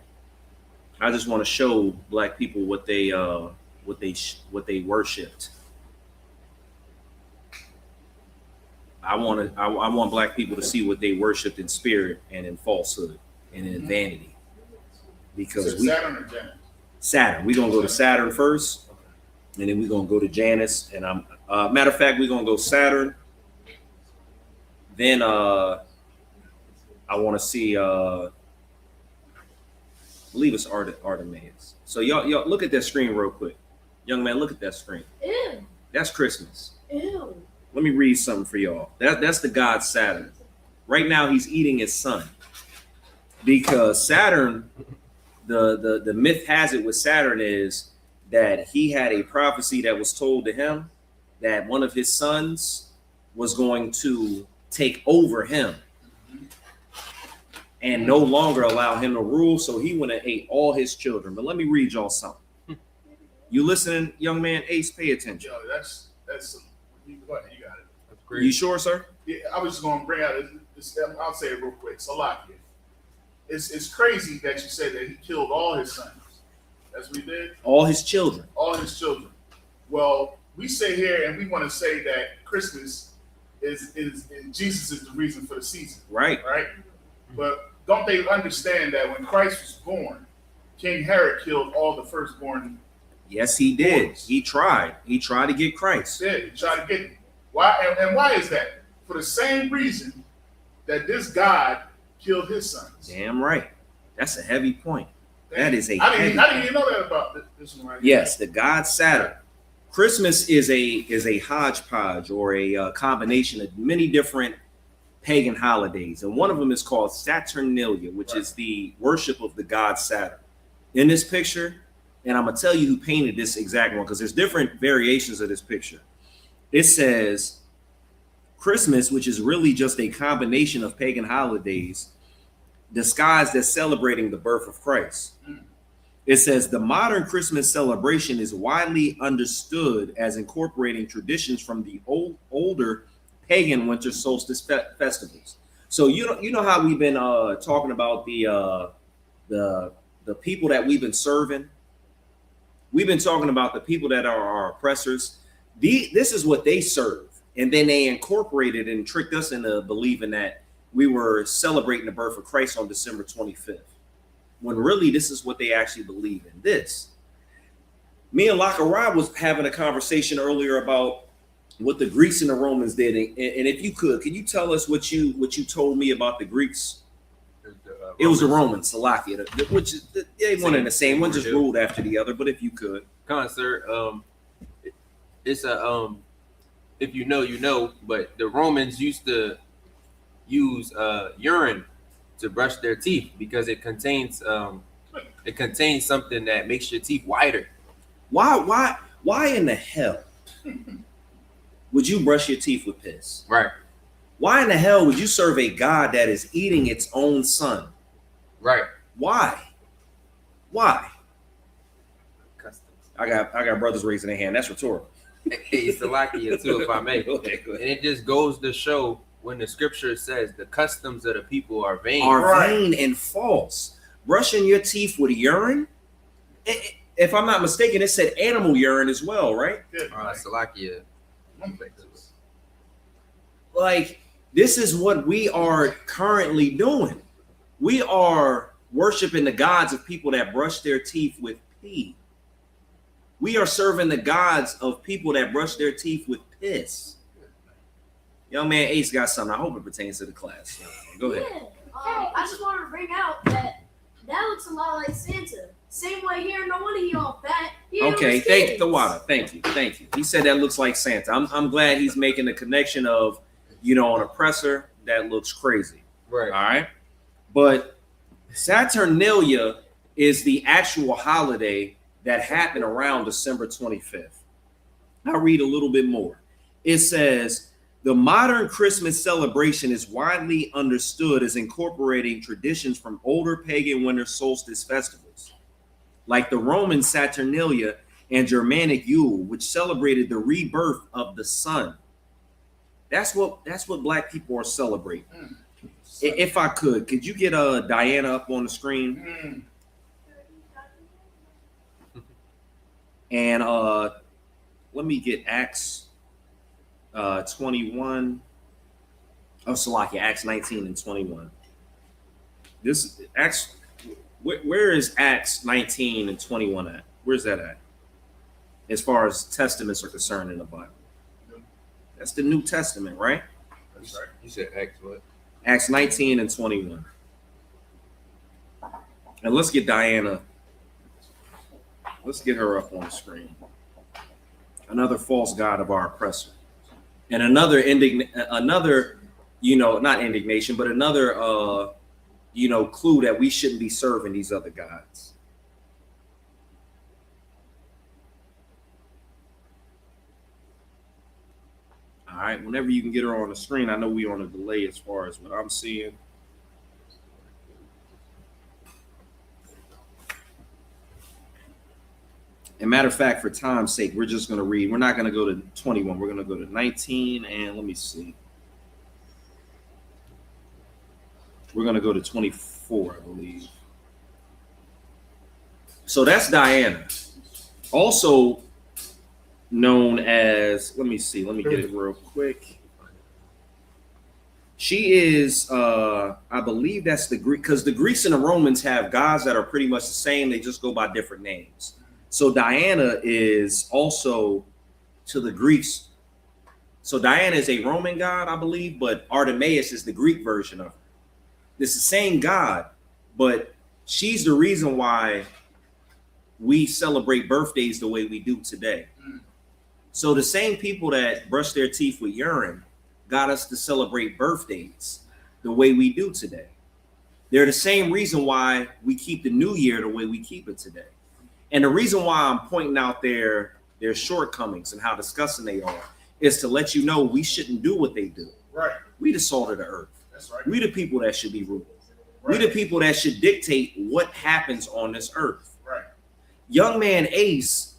I just want to show black people what they worshipped. I want black people to see what they worshipped in spirit and in falsehood and in vanity. Because Saturn or Janus? Saturn. We're gonna go to Saturn first, and then we're gonna go to Janus. And I'm matter of fact, we're gonna go Saturn. Then I want to see I believe it's Artemis. So y'all look at that screen real quick. Young man, look at that screen. Ew. That's Christmas. Ew. Let me read something for y'all. That's the god Saturn. Right now he's eating his son. Because Saturn, the myth has it with Saturn is that he had a prophecy that was told to him that one of his sons was going to take over him and no longer allow him to rule. So he went and ate all his children. But let me read y'all something. You listening, young man? Ace, pay attention. Yo, that's you got it. That's great. You sure, sir? Yeah, I was just gonna bring out this. I'll say it real quick. Salakia. It's crazy that you said that he killed all his sons. That's what he did. All his children. All his children. Well, we say here, and we want to say that Christmas is Jesus is the reason for the season. Right. Right. But don't they understand that when Christ was born, King Herod killed all the firstborn? Yes, he did. boys. He tried. He tried to get Christ. He tried to get him. Why? And why is that? For the same reason that this God killed his sons. Damn right. That's a heavy point. That is a I heavy didn't even know that about this one right here. Yes, the god Saturn. Christmas is a hodgepodge or a combination of many different pagan holidays, and one of them is called Saturnalia, which is the worship of the god Saturn. In this picture, and I'm gonna tell you who painted this exact one because there's different variations of this picture. It says Christmas, which is really just a combination of pagan holidays disguised as celebrating the birth of Christ. It says the modern Christmas celebration is widely understood as incorporating traditions from the older pagan winter solstice festivals. So you know how we've been talking about the people that we've been serving. We've been talking about the people that are our oppressors. This is what they serve, and then they incorporated and tricked us into believing that we were celebrating the birth of Christ on December 25th. When really this is what they actually believe in. This. Me and Lakarai was having a conversation earlier about what the Greeks and the Romans did. And if you could you tell us what you told me about the Greeks? It was the Romans, Salakia, which they one and the same. One just ruled after the other, but if you could. Come on, sir. It's a if you know, you know, but the Romans used to use urine to brush their teeth because it contains something that makes your teeth whiter. Why in the hell would you brush your teeth with piss? Right. Why in the hell would you serve a God that is eating its own son? Right. Why? Customs. I got brothers raising their hand. That's rhetorical. It's Salakia too, if I may. Go ahead. And it just goes to show when the scripture says the customs of the people are vain. Vain and false. Brushing your teeth with urine. If I'm not mistaken, it said animal urine as well, right? Salakia. Like, this is what we are currently doing. We are worshiping the gods of people that brush their teeth with pee. We are serving the gods of people that brush their teeth with piss. Young man Ace got something. I hope it pertains to the class. Go ahead. Yeah. I just wanted to bring out that looks a lot like Santa. Same way here, no wonder he all fat. Okay, thank the water. Thank you. He said that looks like Santa. I'm glad he's making the connection of, an oppressor that looks crazy. Right. All right. But Saturnalia is the actual holiday that happened around December 25th. I'll read a little bit more. It says, the modern Christmas celebration is widely understood as incorporating traditions from older pagan winter solstice festivals, like the Roman Saturnalia and Germanic Yule, which celebrated the rebirth of the sun. That's what Black people are celebrating. If I could you get Diana up on the screen? And let me get Acts 21. Salakia, Acts 19 and 21. This Acts. Where is Acts 19 and 21 at? Where's that at? As far as testaments are concerned in the Bible. That's the New Testament, right? That's right. You said Acts what? Acts 19 and 21. And let's get Diana. Let's get her up on the screen. Another false god of our oppressor. And another, not indignation, but another, clue that we shouldn't be serving these other gods. All right, whenever you can get her on the screen, I know we're on a delay as far as what I'm seeing. And matter of fact, for time's sake, we're just going to read. We're not going to go to 21. We're going to go to 19 and let me see. We're going to go to 24, I believe. So that's Diana. Also known as, let me see. Let me get it real quick. She is, I believe that's the Greek, because the Greeks and the Romans have gods that are pretty much the same. They just go by different names. So Diana is also to the Greeks. So Diana is a Roman god, I believe, but Artemis is the Greek version of her. It's the same god, but she's the reason why we celebrate birthdays the way we do today. So the same people that brush their teeth with urine got us to celebrate birthdays the way we do today. They're the same reason why we keep the new year the way we keep it today. And the reason why I'm pointing out their shortcomings and how disgusting they are is to let you know we shouldn't do what they do. Right. We the salt of the earth. That's right. We the people that should be ruled. Right. We the people that should dictate what happens on this earth. Right. Young man Ace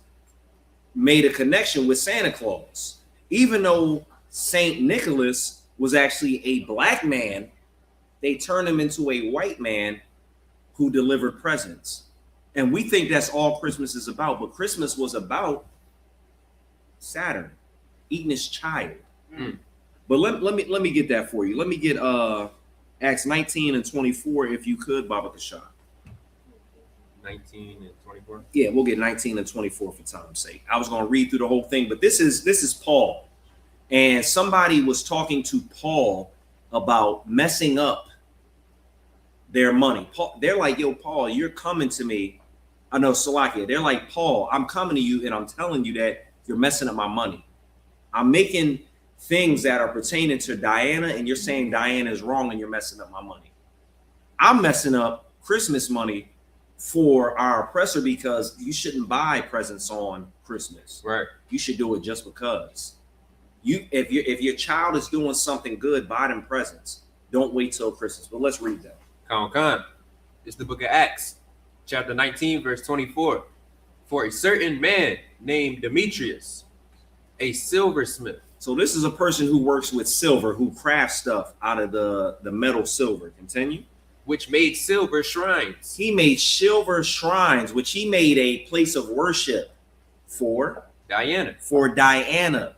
made a connection with Santa Claus. Even though Saint Nicholas was actually a black man, they turned him into a white man who delivered presents. And we think that's all Christmas is about, but Christmas was about Saturn eating his child. But let me get that for you. Let me get Acts 19 and 24 if you could, Baba Kashah. 19 and 24. Yeah, we'll get 19 and 24 for time's sake. I was going to read through the whole thing, but this is Paul, and somebody was talking to Paul about messing up their money. Paul, they're like, "Yo, Paul, you're coming to me." I know, Salakia. They're like, "Paul, I'm coming to you, and I'm telling you that you're messing up my money. I'm making things that are pertaining to Diana, and you're saying Diana is wrong, and you're messing up my money. I'm messing up Christmas money for our oppressor because you shouldn't buy presents on Christmas. Right. You should do it just because. If your child is doing something good, buy them presents. Don't wait till Christmas." But let's read that. Khan. It's the book of Acts, chapter 19, verse 24. For a certain man named Demetrius, a silversmith. So this is a person who works with silver, who crafts stuff out of the metal silver. Continue. Which made silver shrines. He made silver shrines, which he made a place of worship for Diana. For Diana,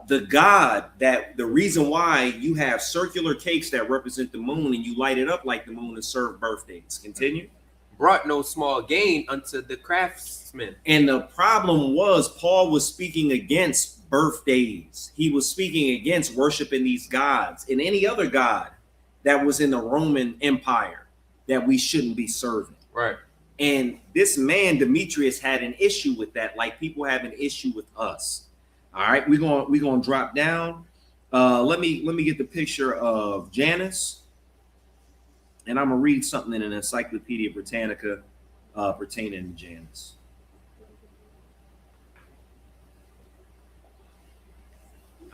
the god that the reason why you have circular cakes that represent the moon and you light it up like the moon to serve birthdays. Continue. brought no small gain unto the craftsmen. And the problem was Paul was speaking against birthdays. He was speaking against worshiping these gods and any other god that was in the Roman Empire that we shouldn't be serving. Right. And this man Demetrius had an issue with that, like people have an issue with us. All right, we're gonna drop down. Let me get the picture of Janus, and I'm gonna read something in an Encyclopedia Britannica pertaining to Janus.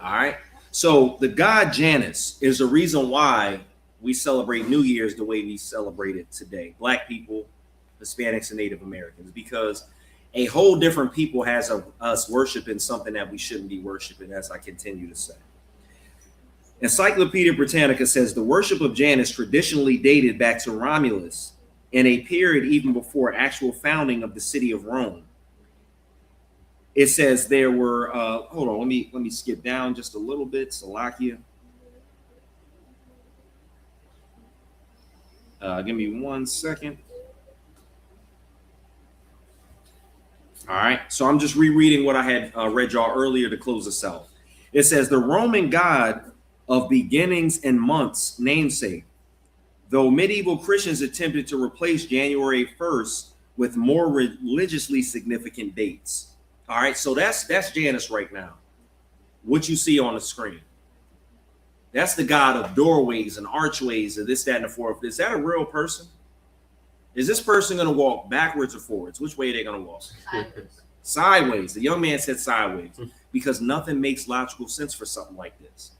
All right, so the god Janus is the reason why we celebrate New Year's the way we celebrate it today. Black people, Hispanics, and Native Americans, because a whole different people has us worshiping something that we shouldn't be worshiping, as I continue to say. Encyclopedia Britannica says the worship of Janus traditionally dated back to Romulus in a period even before actual founding of the city of Rome. It says there were, hold on, let me skip down just a little bit, Salakia. Give me 1 second. All right, so I'm just rereading what I had read y'all earlier to close this out. It says the Roman god of beginnings and months namesake, though medieval Christians attempted to replace January 1st with more religiously significant dates. All right, so that's Janus right now. What you see on the screen. That's the god of doorways and archways and this, that, and the fourth. Is that a real person? Is this person going to walk backwards or forwards? Which way are they going to walk? Sideways. Sideways. The young man said sideways because nothing makes logical sense for something like this.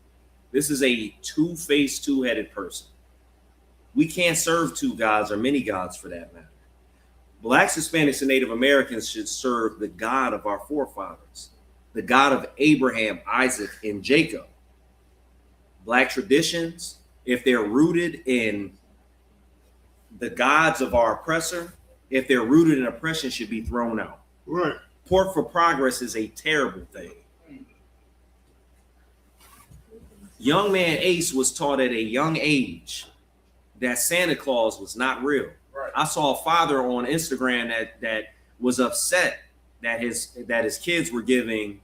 This is a two-faced, two-headed person. We can't serve two gods or many gods for that matter. Blacks, Hispanics, and Native Americans should serve the God of our forefathers, the God of Abraham, Isaac, and Jacob. Black traditions, if they're rooted in the gods of our oppressor, if they're rooted in oppression, should be thrown out. Right. Pork for progress is a terrible thing. Young man Ace was taught at a young age that Santa Claus was not real. Right. I saw a father on Instagram that was upset that his kids were giving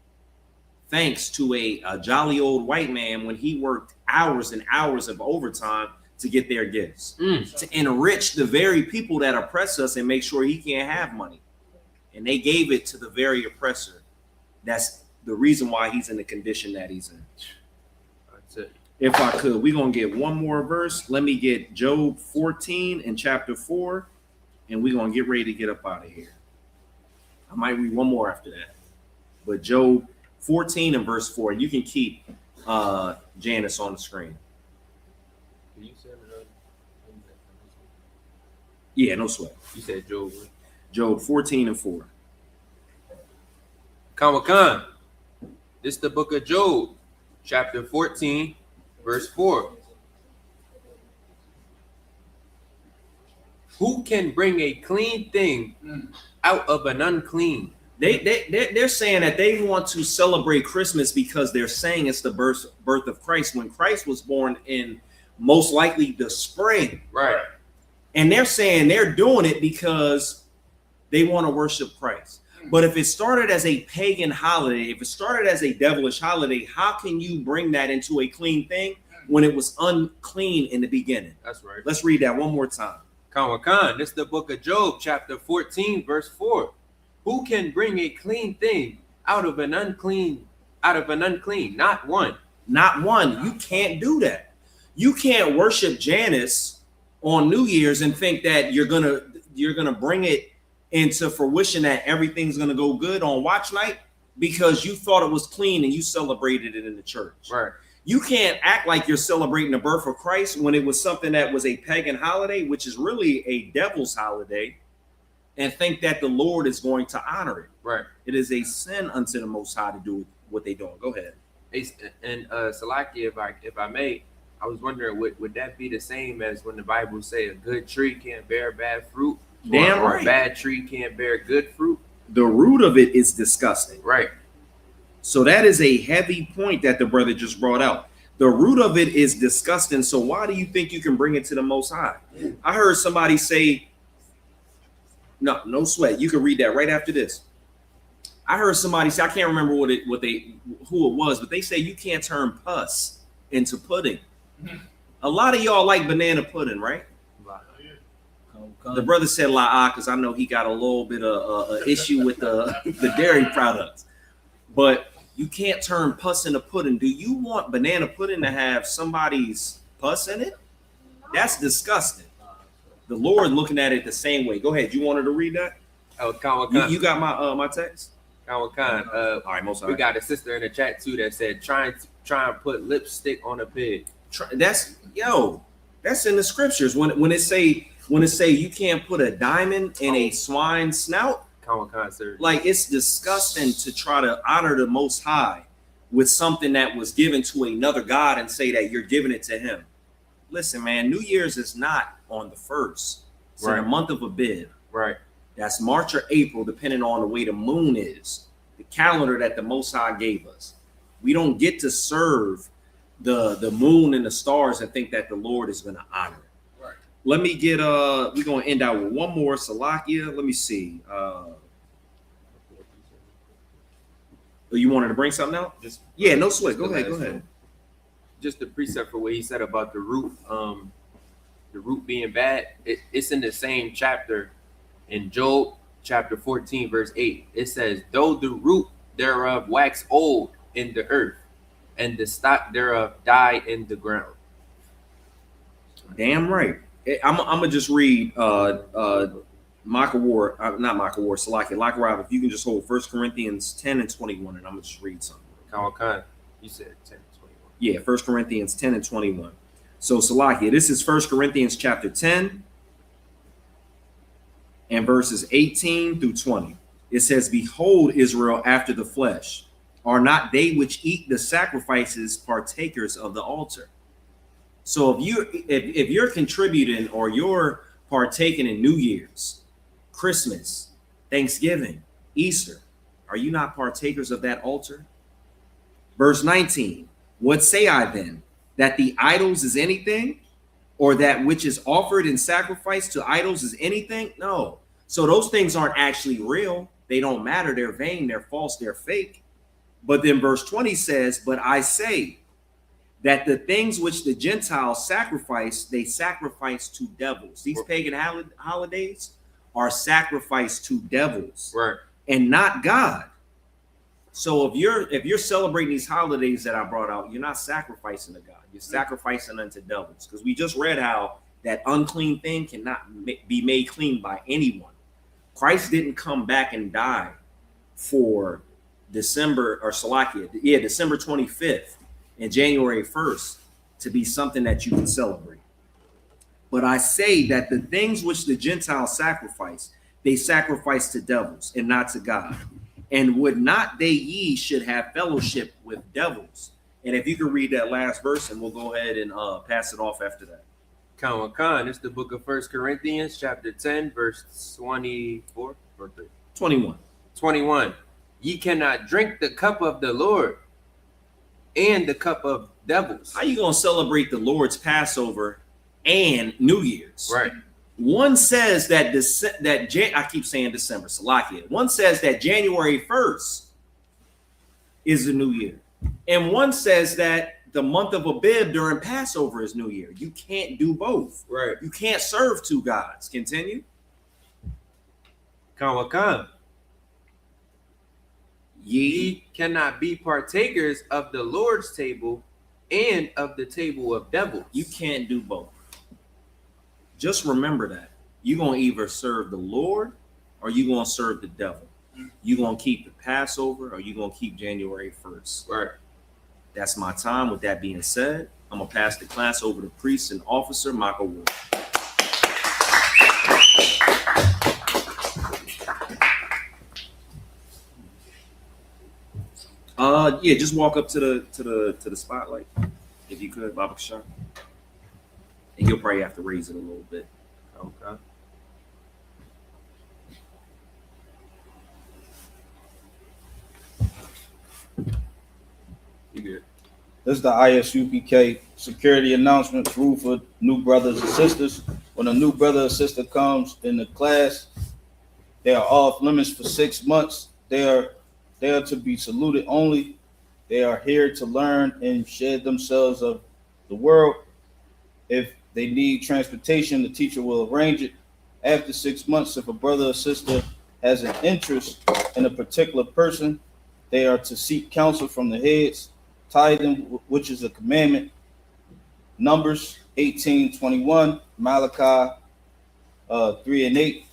thanks to a jolly old white man when he worked hours and hours of overtime to get their gifts, to enrich the very people that oppress us and make sure he can't have money. And they gave it to the very oppressor. That's the reason why he's in the condition that he's in. That's it. If I could, we're going to get one more verse. Let me get Job 14 and chapter 4, and we're going to get ready to get up out of here. I might read one more after that. But Job 14 and verse 4, you can keep Janus on the screen. You said Yeah, no sweat. You said Job. Job 14 and 4. Kamakan. This is the book of Job, chapter 14, verse 4. Who can bring a clean thing out of an unclean? They're saying that they want to celebrate Christmas because they're saying it's the birth of Christ when Christ was born in most likely the spring. Right. And they're saying they're doing it because they want to worship Christ. But if it started as a pagan holiday, if it started as a devilish holiday, how can you bring that into a clean thing when it was unclean in the beginning? That's right. Let's read that one more time. Kamakan. This is the book of Job, chapter 14, verse 4. Who can bring a clean thing out of an unclean? Not one. Not one. You can't do that. You can't worship Janus on New Year's and think that you're gonna bring it into fruition that everything's gonna go good on watch night because you thought it was clean and you celebrated it in the church. Right. You can't act like you're celebrating the birth of Christ when it was something that was a pagan holiday, which is really a devil's holiday, and think that the Lord is going to honor it. Right. It is a sin unto the Most High to do what they doing. Go ahead. And Salaki, if I may, I was wondering, would that be the same as when the Bible say a good tree can't bear bad fruit? Damn or right. A bad tree can't bear good fruit? The root of it is disgusting. Right. So that is a heavy point that the brother just brought out. The root of it is disgusting. So why do you think you can bring it to the Most High? I heard somebody say No sweat. You can read that right after this. I heard somebody say, I can't remember who it was, but they say you can't turn pus into pudding. A lot of y'all like banana pudding, right? The brother said la because I know he got a little bit of an issue with the dairy products. But you can't turn pus into pudding. Do you want banana pudding to have somebody's pus in it? That's disgusting. The Lord looking at it the same way. Go ahead. You wanted to read that? Oh, Khan. You got my text? Khan. All right, most we got a sister in the chat too that said try and put lipstick on a pig. That's in the scriptures. When it say you can't put a diamond in a swine's snout. Khan, sir. Like, it's disgusting to try to honor the Most High with something that was given to another God and say that you're giving it to him. Listen, man, New Year's is not on the 1st. It's in the month of Abib. Right. That's March or April, depending on the way the moon is. The calendar that the Most High gave us. We don't get to serve the moon and the stars and think that the Lord is going to honor it. Right. Let me get we're going to end out with one more Salakia. Let me see. You wanted to bring something out? No sweat. Go ahead. Just the precept for what he said about the root being bad. It's in the same chapter in Job chapter 14 verse 8. It says, though the root thereof wax old in the earth, and the stock thereof die in the ground. Damn right. I'm gonna just read Salakia Rob, if you can just hold 1 Corinthians 10 and 21, and I'm gonna just read something. Khan, you said 10 and 21. Yeah, 1 Corinthians 10 and 21. So Salakia, this is 1 Corinthians chapter 10 and verses 18 through 20. It says, behold, Israel after the flesh, are not they which eat the sacrifices partakers of the altar? So if you're contributing or you're partaking in New Year's, Christmas, Thanksgiving, Easter, are you not partakers of that altar? Verse 19, what say I then? That the idols is anything? Or that which is offered in sacrifice to idols is anything? No. So those things aren't actually real. They don't matter. They're vain. They're false. They're fake. But then verse 20 says, but I say that the things which the Gentiles sacrifice, they sacrifice to devils. These pagan holidays are sacrificed to devils, right, and not God. So if you're celebrating these holidays that I brought out, you're not sacrificing to God. You're sacrificing unto devils. Because we just read how that unclean thing cannot be made clean by anyone. Christ didn't come back and die for December 25th and January 1st to be something that you can celebrate. But I say that the things which the Gentiles sacrifice, they sacrifice to devils and not to God. And would not they ye should have fellowship with devils? And if you can read that last verse, and we'll go ahead and pass it off after that. Khan, it's the book of 1 Corinthians chapter 10 verse 24 or 21. Ye cannot drink the cup of the Lord and the cup of devils. How you gonna celebrate the Lord's Passover and New Year's? Right. One says that I keep saying December, Salakia. One says that January 1st is the new year. And one says that the month of Abib during Passover is New Year. You can't do both. Right. You can't serve two gods. Continue. Khan. Ye cannot be partakers of the Lord's table and of the table of devils. You can't do both. Just remember that. You're going to either serve the Lord or you're going to serve the devil. You're going to keep the Passover or you're going to keep January 1st. Right. That's my time. With that being said, I'm going to pass the class over to priest and officer Michael Ward. Just walk up to the spotlight, if you could, Baba Kashar. And you'll probably have to raise it a little bit. Okay. You good. This is the ISUPK security announcements rule for new brothers and sisters. When a new brother or sister comes in the class, They are off limits for 6 months. They are to be saluted only. They are here to learn and shed themselves of the world. If they need transportation, the teacher will arrange it. After 6 months, if a brother or sister has an interest in a particular person, they are to seek counsel from the heads. Tithing, which is a commandment. Numbers 18:21, Malachi 3 and 8.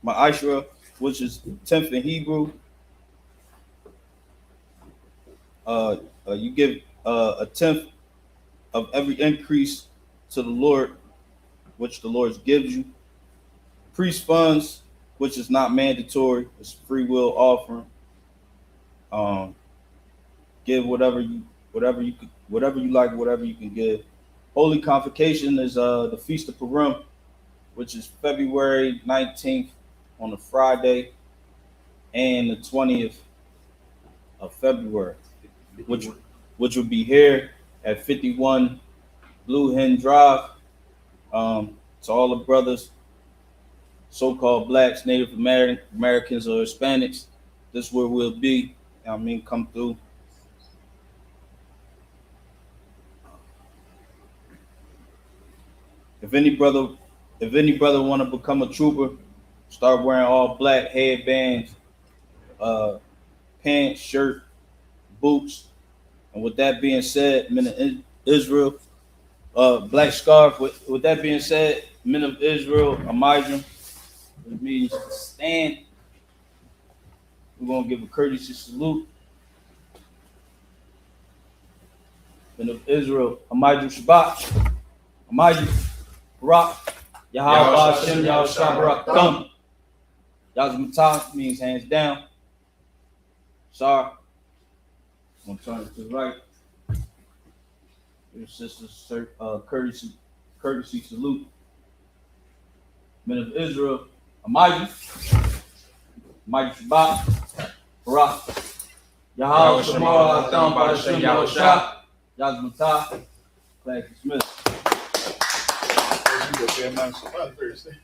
Ma'ashra, which is 10th in Hebrew. You give a tenth of every increase to the Lord, which the Lord gives you. Priest funds, which is not mandatory, it's free will offering. Give whatever you like, whatever you can give. Holy Convocation is the Feast of Purim, which is February 19th on a Friday, and the 20th of February, which would be here at 51 Blue Hen Drive. To all the brothers, so-called blacks, Native Americans, or Hispanics, this is where we'll be. I mean, come through. If any brother want to become a trooper, start wearing all black headbands, pants, shirt, boots. And with that being said, men of Israel, black scarf. With that being said, men of Israel, Amidram, it means stand. We're gonna give a courtesy salute. Men of Israel, Amidram Shabbat, Amidram Barak, Yahweh Hashem, Yahweh Barak, come. Yazmatah means hands down. Sorry. I'm gonna turn it to the right. Your sister's courtesy salute. Men of Israel, Amidram Shabbat, Barak, Yahweh Shemar Adam B'Hashem Yahushua, Yazmatah, class dismissed.